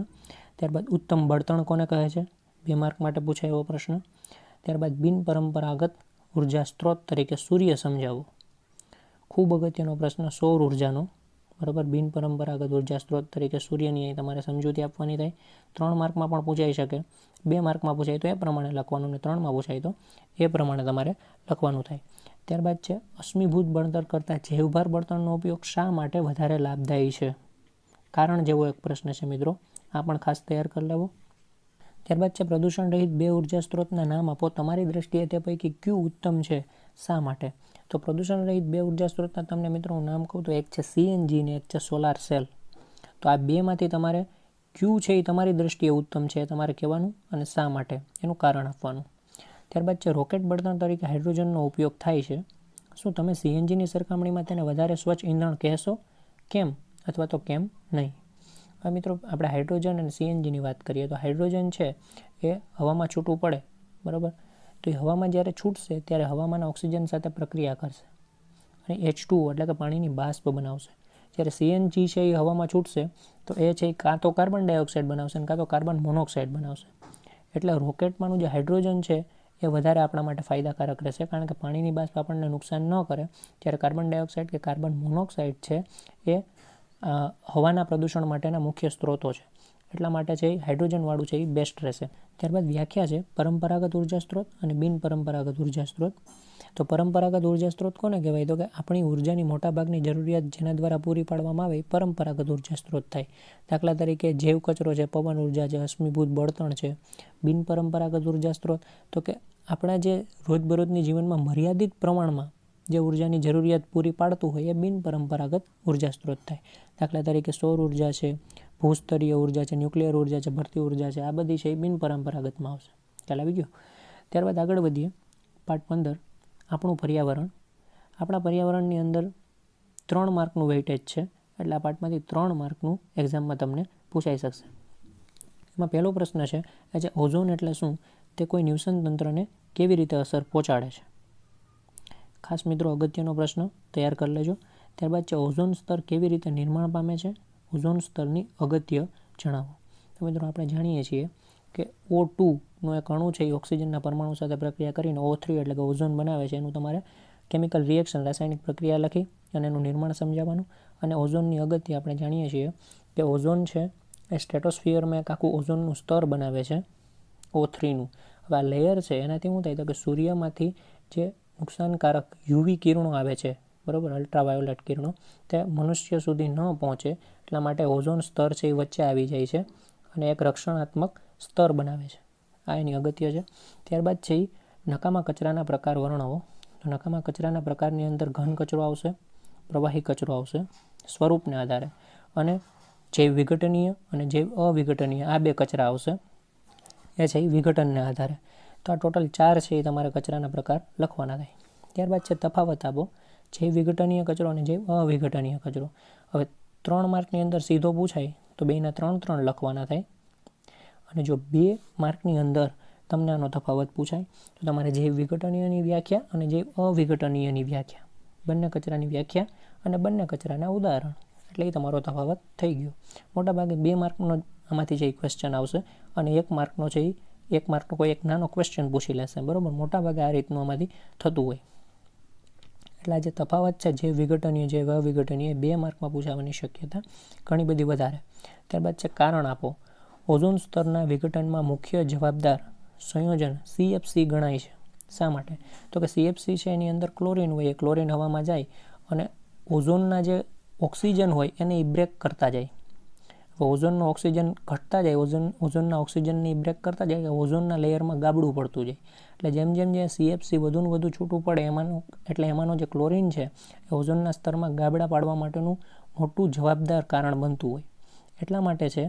Speaker 1: ત્યારબાદ ઉત્તમ બળતણ કોને કહે છે, 2 માર્ક માટે પૂછાય એવો પ્રશ્ન. ત્યારબાદ બિનપરંપરાગત ઉર્જા સ્ત્રોત તરીકે સૂર્ય સમજાવો. ખૂબ અગત્યનો પ્રશ્ન સૌર ઉર્જાનો, બરાબર. બિનપરંપરાગત ઉર્જા સ્ત્રોત તરીકે સૂર્યની અહીં તમારે સમજૂતી આપવાની થાય. 3 માર્કમાં પણ પૂછાઈ શકે. 2 માર્કમાં પૂછાય તો એ પ્રમાણે લખવાનું, ને 3માં પૂછાય તો એ પ્રમાણે તમારે લખવાનું થાય. ત્યારબાદ છે અશ્મિભૂત બળતણ કરતાં જૈવભાર બળતણનો ઉપયોગ શા માટે વધારે લાભદાયી છે. કારણ જેવો એક પ્રશ્ન છે મિત્રો, આ પણ ખાસ તૈયાર કરી લેવો. ત્યારબાદ છે પ્રદૂષણ રહિત 2 ઉર્જા સ્ત્રોતના નામ આપો. તમારી દ્રષ્ટિએ તે પૈકી કયું ઉત્તમ છે, શા માટે? તો પ્રદૂષણ રહિત 2 ઉર્જા સ્ત્રોતના તમને મિત્રો હું નામ કહું તો એક છે સીએનજી ને એક છે સોલાર સેલ. તો આ 2માંથી તમારે કયું છે એ તમારી દ્રષ્ટિએ ઉત્તમ છે એ તમારે કહેવાનું અને શા માટે એનું કારણ આપવાનું. ત્યારબાદ છે રોકેટ બળતણ તરીકે હાઇડ્રોજનનો ઉપયોગ થાય છે. શું તમે સીએનજીની સરખામણીમાં તેને વધારે સ્વચ્છ ઈંધણ કહેશો? કેમ અથવા તો કેમ નહીં? હવે મિત્રો, આપણે હાઇડ્રોજન અને સીએનજીની વાત કરીએ તો હાઇડ્રોજન છે એ હવામાં છૂટું પડે, બરાબર. તો એ હવામાં જ્યારે છૂટશે ત્યારે હવામાંના ઓક્સિજન સાથે પ્રક્રિયા કરશે અને H2 એટલે કે પાણીની બાષ્પ બનાવશે. જ્યારે સીએનજી છે એ હવામાં છૂટશે તો એ છે કાં તો કાર્બન ડાયોક્સાઇડ બનાવશે અને કાં તો કાર્બન મોનોક્સાઇડ બનાવશે. એટલે રોકેટમાંનું જે હાઇડ્રોજન છે એ વધારે આપણા માટે ફાયદાકારક રહેશે, કારણ કે પાણીની બાષ્પ આપણને નુકસાન ન કરે. જ્યારે કાર્બન ડાયોક્સાઇડ કે કાર્બન મોનોક્સાઇડ છે એ હવાના પ્રદૂષણ માટેના મુખ્ય સ્ત્રોતો છે. એટલા માટે છે હાઇડ્રોજનવાળું છે એ બેસ્ટ રહેશે. ત્યારબાદ વ્યાખ્યા છે પરંપરાગત ઉર્જા સ્ત્રોત અને બિનપરંપરાગત ઉર્જા સ્ત્રોત. તો પરંપરાગત ઉર્જા સ્ત્રોત કોને કહેવાય? તો કે આપણી ઉર્જાની મોટાભાગની જરૂરિયાત જેના દ્વારા પૂરી પાડવામાં આવે એ પરંપરાગત ઉર્જા સ્ત્રોત થાય. દાખલા તરીકે જૈવ કચરો છે, પવન ઉર્જા છે, અશ્મિભૂત બળતણ છે. બિનપરંપરાગત ઉર્જા સ્ત્રોત તો કે આપણા જે રોજબરોજની જીવનમાં મર્યાદિત પ્રમાણમાં જે ઉર્જાની જરૂરિયાત પૂરી પાડતું હોય એ બિનપરંપરાગત ઉર્જા સ્ત્રોત થાય. દાખલા તરીકે સૌર ઉર્જા છે, ભૂસ્તરીય ઉર્જા છે, ન્યુક્લિયર ઉર્જા છે, ભરતી ઉર્જા છે, આ બધી છે એ બિનપરંપરાગતમાં આવશે. ખ્યાલ આવી ગયો? ત્યારબાદ આગળ વધીએ પાઠ 15 આપણું પર્યાવરણ. આપણા પર્યાવરણની અંદર 3 માર્કનું વેઇટેજ છે, એટલે આ પાઠમાંથી 3 માર્કનું એક્ઝામમાં તમને પૂછાઈ શકશે. એમાં પહેલો પ્રશ્ન છે કે જે ઓઝોન એટલે શું, તે કોઈ નિવસન તંત્રને કેવી રીતે અસર પહોંચાડે છે. ખાસ મિત્રો અગત્યનો પ્રશ્ન તૈયાર કરી લેજો. ત્યારબાદ છે ઓઝોન સ્તર કેવી રીતે નિર્માણ પામે છે, ઓઝોન સ્તરની અગત્ય જણાવો. તો મિત્રો આપણે જાણીએ છીએ કે O2 નો એક અણુ છે એ ઓક્સિજનના પરમાણુ સાથે પ્રક્રિયા કરીને O3 એટલે કે ઓઝોન બનાવે છે. એનું તમારે કેમિકલ રિએક્શન, રાસાયણિક પ્રક્રિયા લખી અને એનું નિર્માણ સમજાવવાનું. અને ઓઝોનની અગત્ય આપણે જાણીએ છીએ કે ઓઝોન છે એ સ્ટ્રેટોસ્ફિયરમાં એક આખું ઓઝોનનું સ્તર બનાવે છે, O3નું. હવે આ લેયર છે એનાથી શું થાય તો કે સૂર્યમાંથી જે નુકસાનકારક યુવી કિરણો આવે છે, બરાબર, અલ્ટ્રાવાયોલેટ કિરણો, તે મનુષ્ય સુધી ન પહોંચે એટલા માટે ઓઝોન સ્તર છે એ વચ્ચે આવી જાય છે અને એક રક્ષણાત્મક સ્તર બનાવે છે. આ એની અગત્ય છે. ત્યારબાદ છે એ નકામા કચરાના પ્રકાર વર્ણવો. તો નકામા કચરાના પ્રકારની અંદર ઘન કચરો આવશે, પ્રવાહી કચરો આવશે સ્વરૂપને આધારે, અને જૈવ વિઘટનીય અને જૈવ અવિઘટનીય આ 2 કચરા આવશે, એ છે એ વિઘટનને આધારે. તો આ ટોટલ 4 છે એ તમારે કચરાના પ્રકાર લખવાના થાય. ત્યારબાદ છે તફાવત આપો. જૈવ વિઘટનીય કચરો અને જૈવ અવિઘટનીય કચરો. હવે 3 માર્કની અંદર સીધો પૂછાય તો 2ના 3 લખવાના થાય. અને જો 2 માર્કની અંદર તમને આનો તફાવત પૂછાય તો તમારે જૈવ વિઘટનીયની વ્યાખ્યા અને જૈવ અવિઘટનીયની વ્યાખ્યા, બંને કચરાની વ્યાખ્યા અને બંને કચરાના ઉદાહરણ, એટલે એ તમારો તફાવત થઈ ગયો. મોટાભાગે 2 માર્કનો આમાંથી જે ક્વેશ્ચન આવશે અને 1 માર્કનો છે એ 1 માર્કનો કોઈ એક નાનો ક્વેશ્ચન પૂછી લેશે, બરાબર. મોટાભાગે આ રીતનું આમાંથી થતું હોય. એટલે આ જે તફાવત છે જે વિઘટનીય જે અવિઘટનીય 2 માર્કમાં પૂછાવાની શક્યતા ઘણી બધી વધારે. ત્યારબાદ છે કારણ આપો. ઓઝોન સ્તરના વિઘટનમાં મુખ્ય જવાબદાર સંયોજન CFC ગણાય છે. શા માટે તો કે CFC છે એની અંદર ક્લોરિન હોય, એ ક્લોરિન હવામાં જાય અને ઓઝોનના જે ઓક્સિજન હોય એને બ્રેક કરતા જાય. ઓઝોનનો ઓક્સિજન ઘટતા જાય, ઓઝોનના ઓક્સિજનની બ્રેક કરતા જાય, ઓઝોનના લેયરમાં ગાબડું પડતું જાય. એટલે જેમ જેમ જે CFC વધુને વધુ છૂટું પડે એમાંનો જે ક્લોરિન છે એ ઓઝોનના સ્તરમાં ગાબડા પાડવા માટેનું મોટું જવાબદાર કારણ બનતું હોય. એટલા માટે છે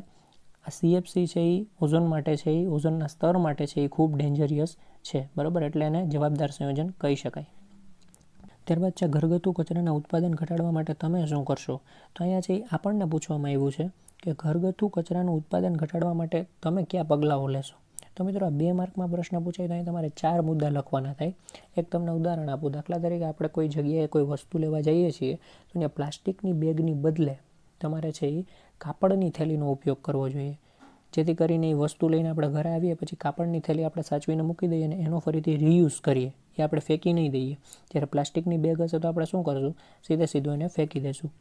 Speaker 1: આ CFC છે એ ઓઝોન માટે છે, એ ઓઝોનના સ્તર માટે છે, એ ખૂબ ડેન્જરિયસ છે, બરાબર. એટલે એને જવાબદાર સંયોજન કહી શકાય. ત્યારબાદ છે ઘરગથ્થુ કચરાના ઉત્પાદન ઘટાડવા માટે તમે શું કરશો. તો અહીંયા છે આપણને પૂછવામાં આવ્યું છે કે ઘરગથ્થુ કચરાનું ઉત્પાદન ઘટાડવા માટે તમે કયા પગલાઓ લેશો. તો મિત્રો આ 2 માર્કમાં પ્રશ્ન પૂછાય તો અહીં તમારે 4 મુદ્દા લખવાના થાય. એક તમને ઉદાહરણ આપું. દાખલા તરીકે આપણે કોઈ જગ્યાએ કોઈ વસ્તુ લેવા જઈએ છીએ તો ત્યાં પ્લાસ્ટિકની બેગની બદલે તમારે છે એ કાપડની થેલીનો ઉપયોગ કરવો જોઈએ, જેથી કરીને એ વસ્તુ લઈને આપણે ઘરે આવીએ પછી કાપડની થેલી આપણે સાચવીને મૂકી દઈએ અને એનો ફરીથી રીયુઝ કરીએ, એ આપણે ફેંકી નહીં દઈએ. જ્યારે પ્લાસ્ટિકની બેગ હશે તો આપણે શું કરશું, સીધું એને ફેંકી દઈશું.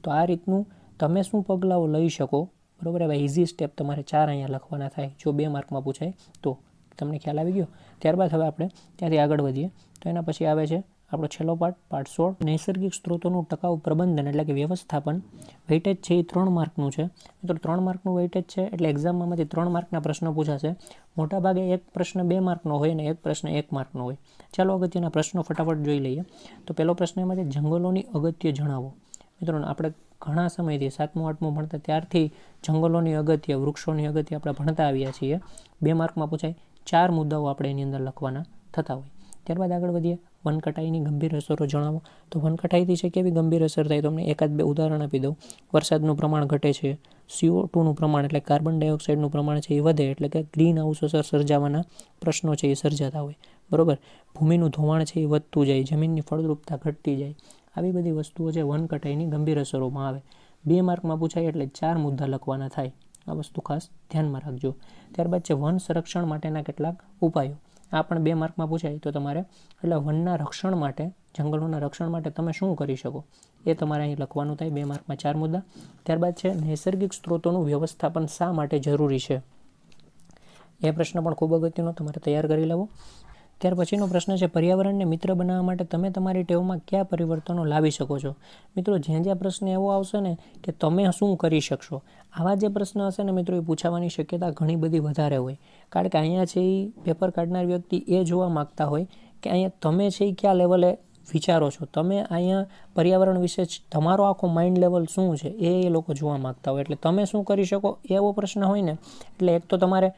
Speaker 1: તો આ રીતનું તમે શું પગલાઓ લઈ શકો, બરાબર. એવા ઇઝી સ્ટેપ તમારે 4 અહીંયા લખવાના થાય જો 2 માર્કમાં પૂછાય તો. તમને ખ્યાલ આવી ગયો. ત્યારબાદ હવે આપણે ત્યાંથી આગળ વધીએ. તો એના પછી આવે છે આપણો છેલ્લો પાર્ટ 16, નૈસર્ગિક સ્ત્રોતોનું ટકાઉ પ્રબંધન એટલે કે વ્યવસ્થાપન. વેઇટેજ છે એ 3 માર્કનું છે. મિત્રો 3 માર્કનું વેઇટેજ છે એટલે એક્ઝામમાંથી 3 માર્કના પ્રશ્નો પૂછાશે. મોટાભાગે એક પ્રશ્ન 2 માર્કનો હોય અને એક પ્રશ્ન 1 માર્કનો હોય. ચાલો અગત્યના પ્રશ્નો ફટાફટ જોઈ લઈએ. તો પહેલો પ્રશ્ન એમાંથી જંગલોની અગત્ય જણાવો. મિત્રો આપણે ઘણા સમયથી 7મું 8મું ભણતા ત્યારથી જંગલોની અગત્ય, વૃક્ષોની અગત્ય આપણે ભણતા આવ્યા છીએ. 2 માર્કમાં પૂછાય 4 મુદ્દાઓ આપણે એની અંદર લખવાના થતા હોય. ત્યારબાદ આગળ વધીએ. વનકટાઈની ગંભીર અસરો જણાવો. તો વનકટાઈથી છે કેવી ગંભીર અસર થાય તો તમને 1-2 ઉદાહરણ આપી દઉં. વરસાદનું પ્રમાણ ઘટે છે, CO2નું પ્રમાણ એટલે કાર્બન ડાયોક્સાઇડનું પ્રમાણ છે એ વધે, એટલે કે ગ્રીન હાઉસ અસર સર્જાવાના પ્રશ્નો છે એ સર્જાતા હોય, બરાબર. ભૂમિનું ધોવાણ છે એ વધતું જાય, જમીનની ફળદ્રુપતા ઘટતી જાય. આવી બધી વસ્તુઓ છે વનકટાઈની ગંભીર અસરોમાં આવે. 2 માર્કમાં પૂછાય એટલે 4 મુદ્દા લખવાના થાય. આ વસ્તુ ખાસ ધ્યાનમાં રાખજો. ત્યારબાદ છે વન સંરક્ષણ માટેના કેટલાક ઉપાયો. આ પણ 2 માર્કમાં પૂછાય તો તમારે એટલે વનના રક્ષણ માટે, જંગલોના રક્ષણ માટે તમે શું કરી શકો એ તમારે અહીં લખવાનું થાય. 2 માર્કમાં 4 મુદ્દા. ત્યારબાદ છે નૈસર્ગિક સ્ત્રોતોનું વ્યવસ્થાપન શા માટે જરૂરી છે. એ પ્રશ્ન પણ ખૂબ અગત્યનો, તમારે તૈયાર કરી લેવો. ત્યાર પછીનો પ્રશ્ન છે પર્યાવરણને મિત્ર બનાવવા માટે તમે તમારી ટેવમાં કયા પરિવર્તનો લાવી શકો છો. મિત્રો જ્યાં પ્રશ્ન એવો આવશે ને કે તમે શું કરી શકશો, આવા જે પ્રશ્ન હશે ને મિત્રો એ પૂછાવાની શક્યતા ઘણી બધી વધારે હોય. કારણ કે અહીંયા છે એ પેપર કાઢનાર વ્યક્તિ એ જોવા માગતા હોય કે અહીંયા તમે છે એ કયા લેવલે વિચારો છો, તમે અહીંયા પર્યાવરણ વિશે તમારો આખો માઇન્ડ લેવલ શું છે એ લોકો જોવા માગતા હોય. એટલે તમે શું કરી શકો એવો પ્રશ્ન હોય ને એટલે એક તો તમારે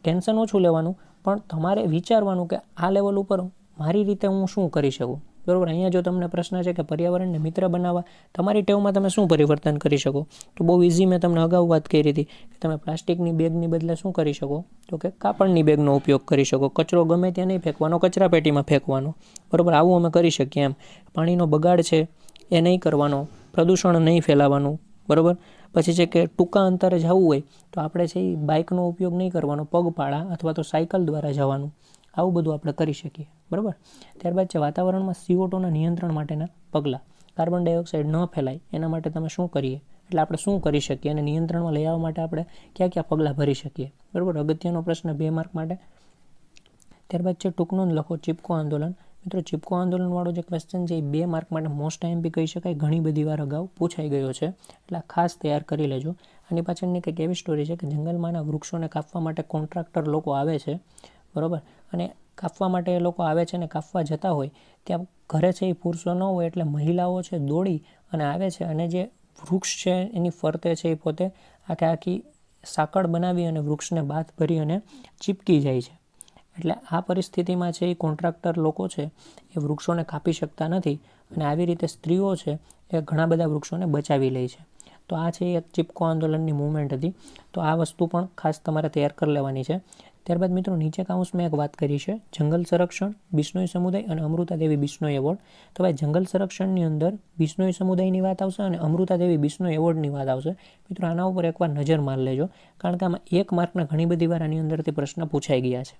Speaker 1: ટેન્શન ઓછું લેવાનું, પણ તમારે વિચારવાનું કે આ લેવલ ઉપર મારી રીતે હું શું કરી શકું, બરાબર. અહીંયા જો તમને પ્રશ્ન છે કે પર્યાવરણને મિત્ર બનાવવા તમારી ટેવમાં તમે શું પરિવર્તન કરી શકો, તો બહુ ઇઝી મેં તમને અગાઉ વાત કરી હતી કે તમે પ્લાસ્ટિકની બેગની બદલે શું કરી શકો, તો કે કાપડની બેગનો ઉપયોગ કરી શકો. કચરો ગમે ત્યાં નહીં ફેંકવાનો, કચરાપેટીમાં ફેંકવાનો, બરાબર. આવું અમે કરી શકીએ એમ. પાણીનો બગાડ છે એ નહીં કરવાનો, પ્રદૂષણ નહીં ફેલાવાનું, બરાબર. પછી છે કે ટૂંકા અંતરે જવું હોય તો આપણે છે એ બાઇકનો ઉપયોગ નહીં કરવાનો, પગપાળા અથવા તો સાયકલ દ્વારા જવાનું. આવું બધું આપણે કરી શકીએ, બરાબર. ત્યારબાદ છે વાતાવરણમાં CO2ના નિયંત્રણ માટેના પગલાં. કાર્બન ડાયોક્સાઇડ ન ફેલાય એના માટે તમે શું કરીએ, એટલે આપણે શું કરી શકીએ અને નિયંત્રણમાં લઈ આવવા માટે આપણે કયા કયા પગલાં ભરી શકીએ, બરાબર. અગત્યનો પ્રશ્ન 2 માર્ક માટે. ત્યારબાદ છે ટૂંક નોંધ લખો ચીપકો આંદોલન. મિત્રો ચીપકો આંદોલનવાળો જે ક્વેશ્ચન છે એ 2 માર્ક માટે મોસ્ટ આઈએમપી કહી શકાય, ઘણી બધી વાર અગાઉ પૂછાઈ ગયો છે, એટલે ખાસ તૈયાર કરી લેજો. આની પાછળની કંઈક એવી સ્ટોરી છે કે જંગલમાંના વૃક્ષોને કાપવા માટે કોન્ટ્રાક્ટર લોકો આવે છે, બરાબર, અને કાપવા માટે એ લોકો આવે છે અને કાપવા જતા હોય ત્યાં ઘરે છે એ પુરુષો ન હોય એટલે મહિલાઓ છે દોડી અને આવે છે અને જે વૃક્ષ છે એની ફરતે છે એ પોતે આખી સાંકળ બનાવી અને વૃક્ષને બાથ ભરી અને ચીપકી જાય છે. એટલે આ પરિસ્થિતિમાં છે એ કોન્ટ્રાક્ટર લોકો છે એ વૃક્ષોને કાપી શકતા નથી અને આવી રીતે સ્ત્રીઓ છે એ ઘણા બધા વૃક્ષોને બચાવી લે છે. તો આ છે એક ચીપકો આંદોલનની મૂવમેન્ટ હતી. તો આ વસ્તુ પણ ખાસ તમારે તૈયાર કરી લેવાની છે. ત્યારબાદ મિત્રો નીચે કાઉન્સમાં એક વાત કરી છે જંગલ સંરક્ષણ, બિશ્નોઈ સમુદાય અને અમૃતાદેવી બિશ્નોઈ એવોર્ડ. તો ભાઈ જંગલ સંરક્ષણની અંદર બિશ્નોઈ સમુદાયની વાત આવશે અને અમૃતાદેવી બિશ્નોઈ એવોર્ડની વાત આવશે. મિત્રો આના ઉપર એકવાર નજર માર લેજો, કારણ કે આમાં 1 માર્કના ઘણી બધી વાર આની અંદરથી પ્રશ્ન પૂછાઈ ગયા છે.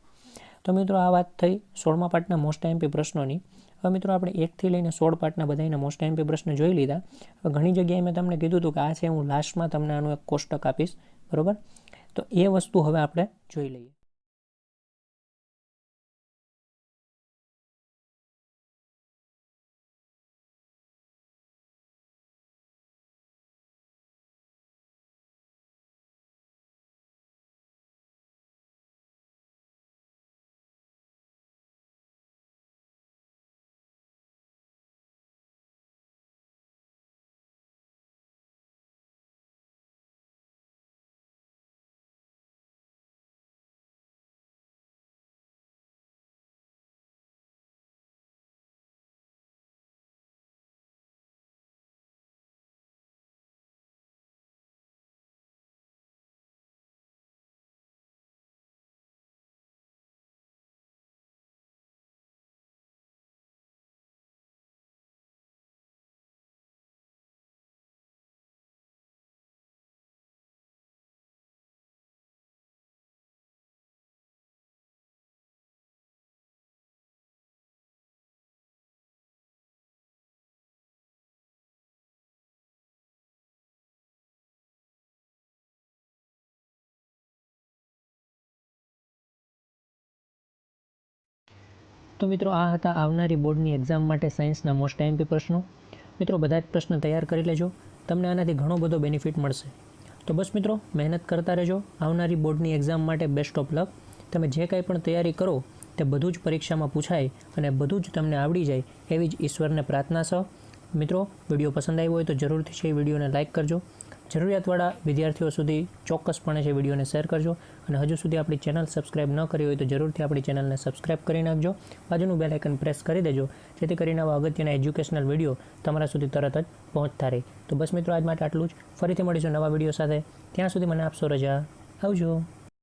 Speaker 1: તો મિત્રો આ વાત થઈ 16મા પાર્ટના મોસ્ટ આઈએમપી પ્રશ્નોની. હવે મિત્રો આપણે 1 થી લઈને 16 પાર્ટના બધાના મોસ્ટ આઈએમપી પ્રશ્ન જોઈ લીધા. હવે ઘણી જગ્યાએ મેં તમને કીધું હતું કે આ છે હું લાસ્ટમાં તમને આનું એક કોષ્ટક આપીશ, બરાબર. તો એ વસ્તુ હવે આપણે જોઈ લઈએ. તો મિત્રો આ હતા આવનારી બોર્ડની એક્ઝામ માટે સાયન્સના મોસ્ટ આઈએમપી પ્રશ્નો. મિત્રો બધા જ પ્રશ્ન તૈયાર કરી લેજો, તમને આનાથી ઘણો બધો બેનિફિટ મળશે. તો બસ મિત્રો મહેનત કરતા રહેજો. આવનારી બોર્ડની એક્ઝામ માટે બેસ્ટ ઓફ લક. તમે જે કાંઈ પણ તૈયારી કરો તે બધું જ પરીક્ષામાં પૂછાય અને બધું જ તમને આવડી જાય એવી જ ઈશ્વરને પ્રાર્થના છે. મિત્રો વિડીયો પસંદ આવ્યો હોય તો જરૂરથી છે વિડીયોને લાઇક કરજો. જરૂરિયાતવાળા વિદ્યાર્થીઓ સુધી ચોક્કસપણે છે વિડીયોને શેર કરજો અને હજુ સુધી આપણી ચેનલ સબસ્ક્રાઇબ ન કરી હોય તો જરૂરથી આપણી ચેનલને સબસ્ક્રાઇબ કરી નાખજો. બાજુનું બેલ આઇકન પ્રેસ કરી દેજો, જેથી કરીને આવા અગત્યના એજ્યુકેશનલ વિડીયો તમારા સુધી તરત જ પહોંચતા રહે. તો બસ મિત્રો આજ માટે આટલું જ. ફરીથી મળીશું નવા વિડીયો સાથે. ત્યાં સુધી મને આપશો રજા. આવજો.